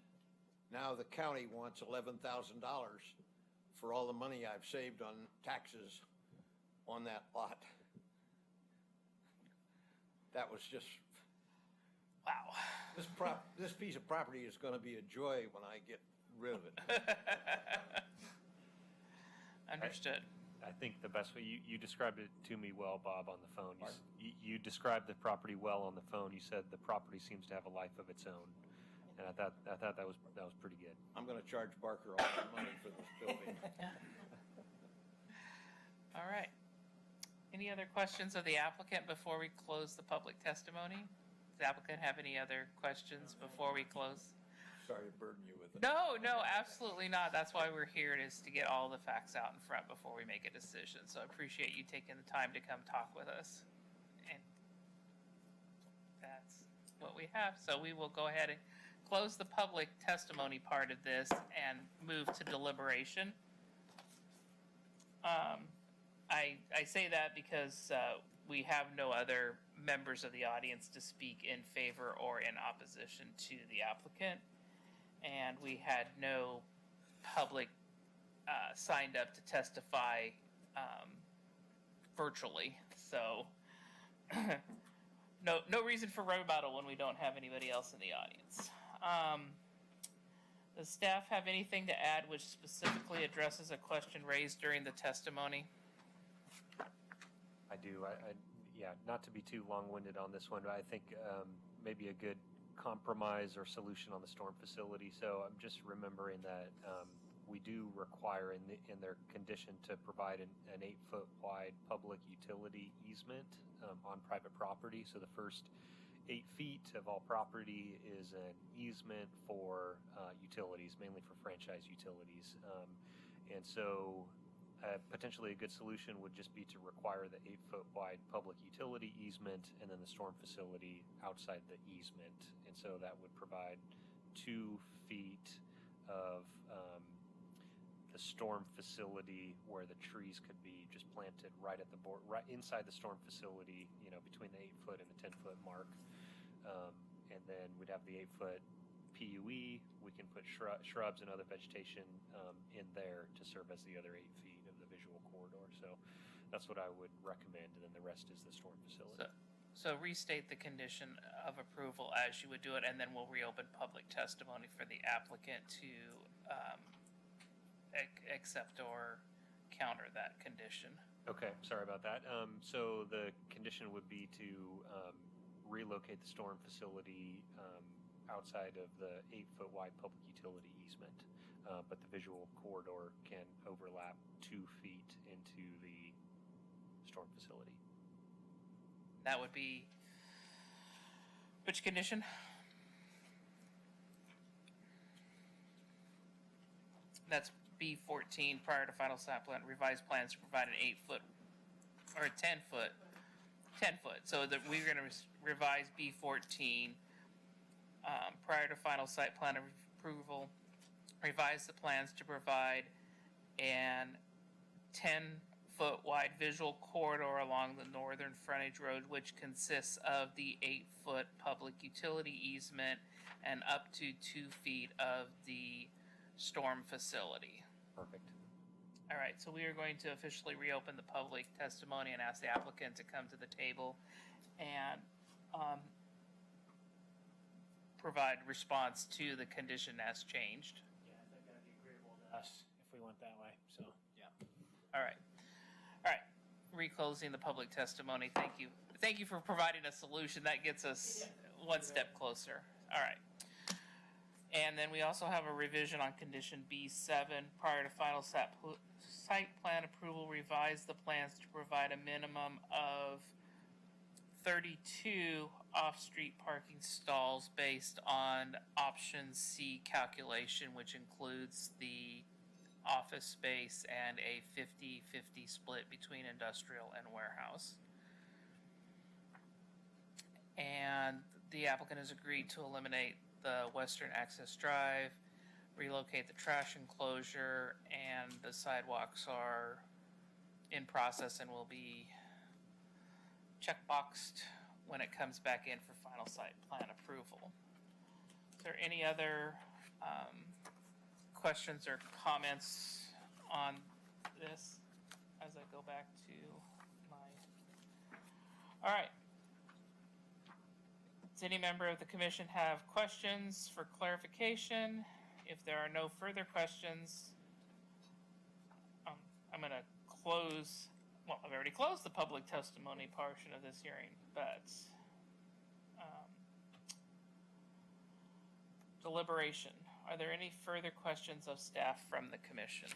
now the county wants $11,000 for all the money I've saved on taxes on that lot. That was just, Wow. this piece of property is going to be a joy when I get rid of it. Understood. I think the best way, you described it to me well, Bob, on the phone. You described the property well on the phone. You said the property seems to have a life of its own. And I thought that was pretty good. I'm going to charge Barker all the money for this building. All right. Any other questions of the applicant before we close the public testimony? Does the applicant have any other questions before we close? Sorry to burden you with it. No, absolutely not. That's why we're here, is to get all the facts out in front before we make a decision. So I appreciate you taking the time to come talk with us. And that's what we have. So we will go ahead and close the public testimony part of this and move to deliberation. I say that because we have no other members of the audience to speak in favor or in opposition to the applicant. And we had no public signed up to testify virtually. So no reason for rebuttal when we don't have anybody else in the audience. Does staff have anything to add which specifically addresses a question raised during the testimony? I do. Yeah, not to be too long-winded on this one, but I think maybe a good compromise or solution on the storm facility. So I'm just remembering that we do require in their condition to provide an 8-foot wide public utility easement on private property. So the first 8 feet of all property is an easement for utilities, mainly for franchise utilities. And so potentially a good solution would just be to require the 8-foot wide public utility easement and then the storm facility outside the easement. And so that would provide 2 feet of the storm facility where the trees could be just planted right at the board, right inside the storm facility, between the 8-foot and the 10-foot mark. And then we'd have the 8-foot PUE. We can put shrubs and other vegetation in there to serve as the other 8 feet of the visual corridor. So that's what I would recommend, and then the rest is the storm facility. So restate the condition of approval as you would do it, and then we'll reopen public testimony for the applicant to accept or counter that condition. Okay, sorry about that. So the condition would be to relocate the storm facility outside of the 8-foot wide public utility easement. but the visual corridor can overlap 2 feet into the storm facility. That would be, which condition? That's B14, prior to final site plan, revised plans to provide an 8-foot or 10-foot. So that we're going to revise B14 prior to final site plan approval. Revise the plans to provide an 10-foot wide visual corridor along the northern frontage road, which consists of the 8-foot public utility easement and up to 2 feet of the storm facility. Perfect. All right, so we are going to officially reopen the public testimony and ask the applicant to come to the table and provide response to the condition as changed. Yeah, I think that'd be agreeable to us if we went that way, so, yeah. All right. Reclosing the public testimony. Thank you. Thank you for providing a solution. That gets us one step closer. All right. And then we also have a revision on condition B7. Prior to final site plan approval, revise the plans to provide a minimum of 32 off-street parking stalls based on option C calculation, which includes the office space and a 50-50 split between industrial and warehouse. And the applicant has agreed to eliminate the western access drive, relocate the trash enclosure, and the sidewalks are in process and will be checkboxed when it comes back in for final site plan approval. Is there any other questions or comments on this as I go back to my... All right. Does any member of the commission have questions for clarification? If there are no further questions, I'm going to close, well, I've already closed the public testimony portion of this hearing, but deliberation. Are there any further questions of staff from the commission?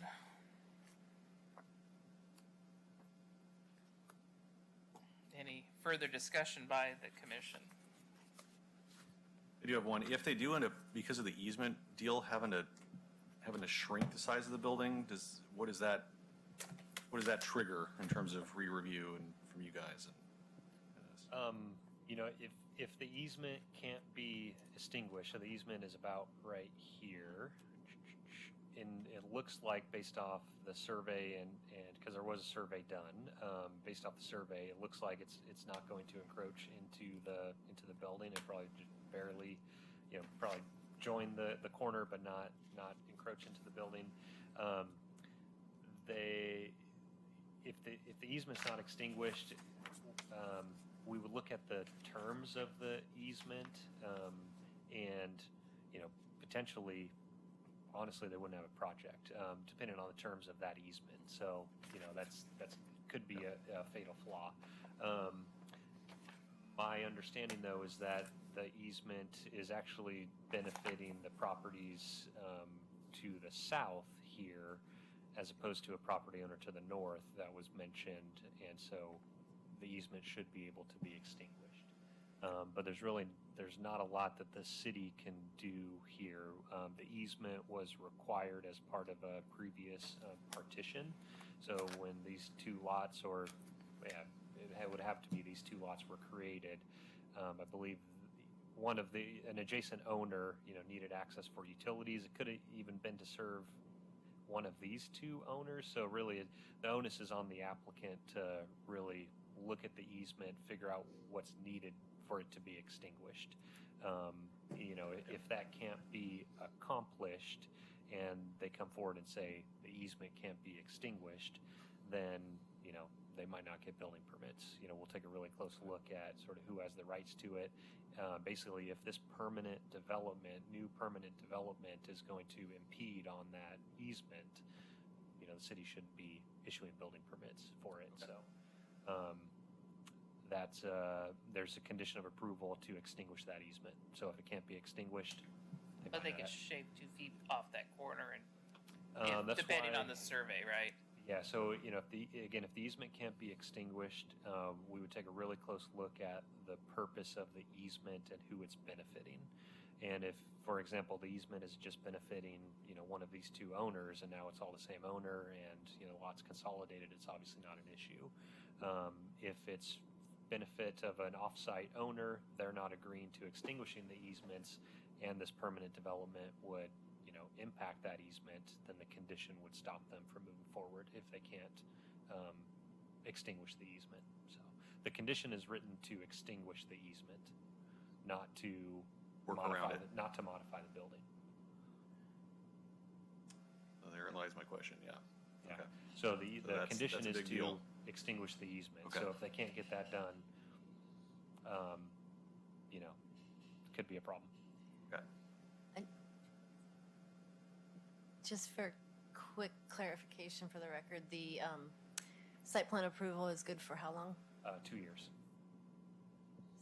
Any further discussion by the commission? I do have one. If they do end up, because of the easement deal, having to shrink the size of the building, what does that trigger in terms of re-review and from you guys? You know, if the easement can't be extinguished, so the easement is about right here, and it looks like based off the survey and because there was a survey done, based off the survey, it looks like it's not going to encroach into the building. It probably just barely, probably join the corner, but not encroach into the building. If the easement's not extinguished, we would look at the terms of the easement, and potentially, honestly, they wouldn't have a project, depending on the terms of that easement. So that's could be a fatal flaw. My understanding, though, is that the easement is actually benefiting the properties to the south here, as opposed to a property owner to the north that was mentioned, and so the easement should be able to be extinguished. But there's not a lot that the city can do here. The easement was required as part of a previous partition. So when these two lots, it would have to be these two lots were created, I believe an adjacent owner, needed access for utilities. It could have even been to serve one of these two owners. So really, the onus is on the applicant to really look at the easement, figure out what's needed for it to be extinguished. If that can't be accomplished and they come forward and say the easement can't be extinguished, then, they might not get building permits. We'll take a really close look at sort of who has the rights to it. Basically, if this new permanent development is going to impede on that easement, the city shouldn't be issuing building permits for it. So there's a condition of approval to extinguish that easement. So if it can't be extinguished, But they can shave 2 feet off that corner and That's Depending why- on the survey, right? Yeah, so, if the easement can't be extinguished, we would take a really close look at the purpose of the easement and who it's benefiting. And if, for example, the easement is just benefiting, one of these two owners, and now it's all the same owner, and, lots consolidated, it's obviously not an issue. If it's benefit of an off-site owner, they're not agreeing to extinguishing the easements, and this permanent development would, impact that easement, then the condition would stop them from moving forward if they can't extinguish the easement. So the condition is written to extinguish the easement, not to Work around it. not to modify the building. Therein lies my question, yeah. Yeah. Okay. So the that's condition a is big to deal. extinguish the easement. Okay. So if they can't get that done, could be a problem. Okay. Just for quick clarification for the record, the site plan approval is good for how long? 2 years.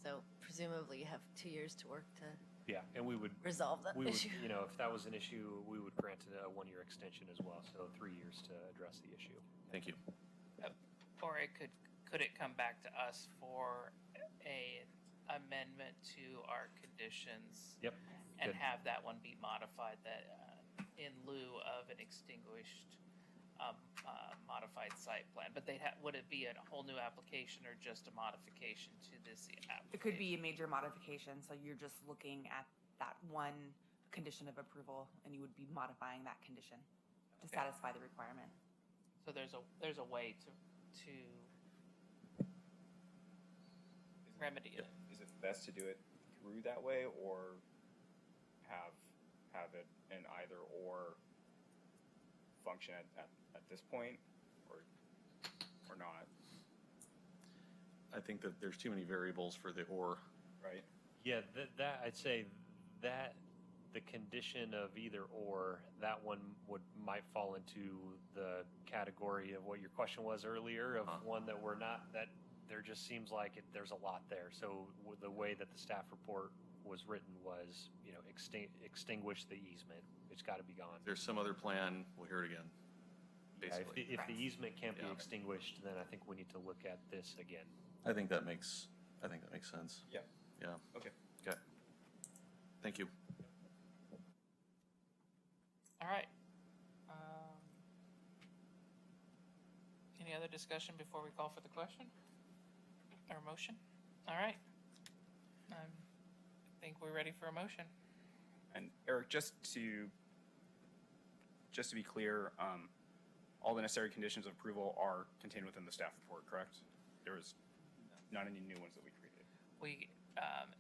So presumably you have 2 years to work to Yeah, and we would, resolve that issue. if that was an issue, we would grant it a 1-year extension as well. So 3 years to address the issue. Thank you. Or it could it come back to us for a amendment to our conditions? Yep. And Good. have that one be modified that, in lieu of an extinguished, modified site plan? But would it be a whole new application or just a modification to this application? It could be a major modification, so you're just looking at that one condition of approval, and you would be modifying that condition to Okay. satisfy the requirement. So there's a way to remedy it. Is it best to do it through that way, or have it an either or function at this point, or not? I think that there's too many variables for the or. Right? Yeah, that I'd say that the condition of either or, that one might fall into the category of what your question was earlier, of one that that there just seems like there's a lot there. So the way that the staff report was written was, extinguish the easement. It's got to be gone. If there's some other plan, we'll hear it again, Yeah, basically. if the easement can't be Yeah. extinguished, then I think we need to look at this again. I think that makes sense. Yeah. Yeah. Okay. Okay. Thank you. All right. Any other discussion before we call for the question or motion? All right. I think we're ready for a motion. And Eric, just to be clear, all the necessary conditions of approval are contained within the staff report, correct? There was not any new ones that we created We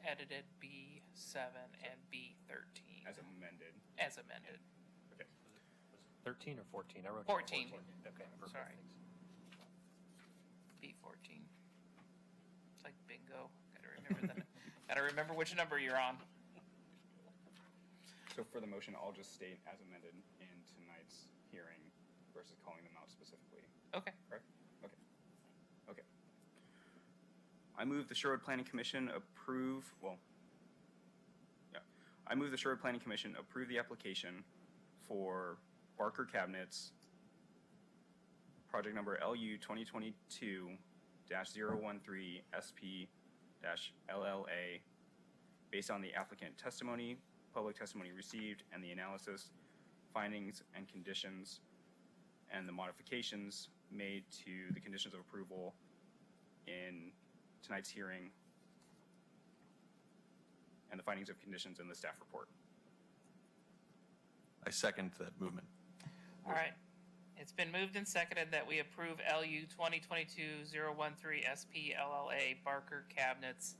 edited B7 and B13 as amended. as amended. Okay. 13 or 14? I wrote 14. down 14. Okay, perfect. Sorry. Thanks. B14. It's like bingo. Gotta remember which number you're on. So for the motion, I'll just state as amended in tonight's hearing versus calling them out specifically. Okay. Correct? Okay. Okay. I move the Sherwood Planning Commission approve, I move the Sherwood Planning Commission approve the application for Barker Cabinets, project number LU 2022-013 SP-LLA, based on the applicant testimony, public testimony received, and the analysis, findings, and conditions, and the modifications made to the conditions of approval in tonight's hearing, and the findings of conditions in the staff report. I second that movement. All right. It's been moved and seconded that we approve LU 2022-013 SP-LLA Barker Cabinets,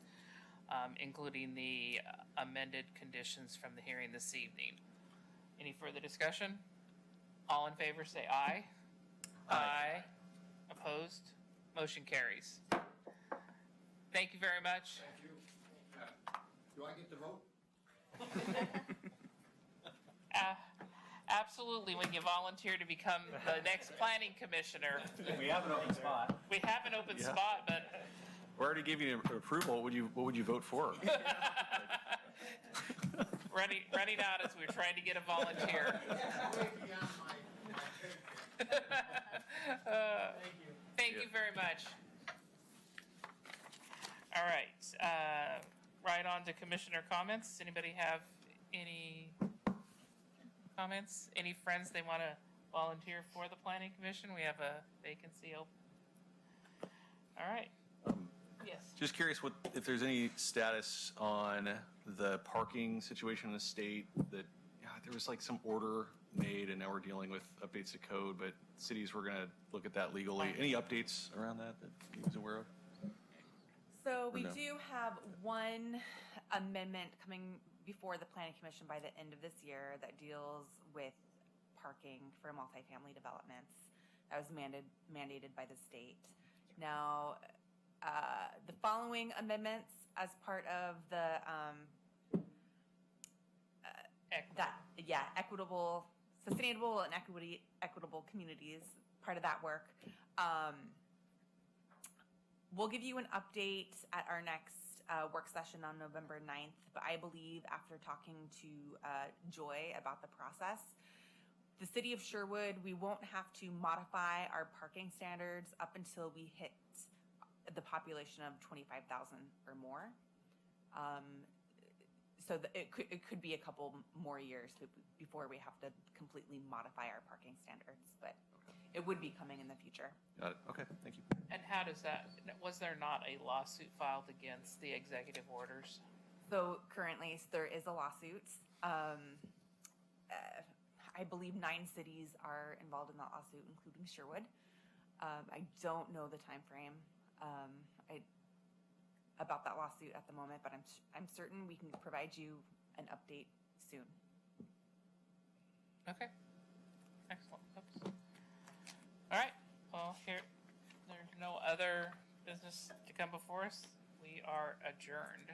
including the amended conditions from the hearing this evening. Any further discussion? All in favor say aye. Aye. Opposed? Motion carries. Thank you very much. Thank you. Do I get to vote? Absolutely, when you volunteer to become the next planning commissioner. We have an open spot. We have an open Yeah. spot, but We already gave you approval. What would you vote for? running out as we're trying to get a volunteer. Thank you very much. All right, right on to commissioner comments. Anybody have any comments? Any friends they want to volunteer for the planning commission? We have a vacancy open. All right. Yes. Just curious if there's any status on the parking situation in the state that there was like some order made and now we're dealing with updates to code, but cities were going to look at that legally. Any updates around that he was aware of? So we no? do have one amendment coming before the planning commission by the end of this year that deals with parking for multifamily developments. That was mandated by the state. Now, the following amendments as part of the equitable, sustainable and equitable communities, part of that work. We'll give you an update at our next work session on November 9th, but I believe after talking to Joy about the process, the city of Sherwood, we won't have to modify our parking standards up until we hit the population of 25,000 or more. So it could be a couple more years before we have to completely modify our parking standards, but it would be coming in the future. Got it. Okay, thank you. And how does that, was there not a lawsuit filed against the executive orders? So currently there is a lawsuit. I believe 9 cities are involved in that lawsuit, including Sherwood. I don't know the time frame about that lawsuit at the moment, but I'm certain we can provide you an update soon. Okay. Excellent. Oops. All right. Well, here, there's no other business to come before us. We are adjourned.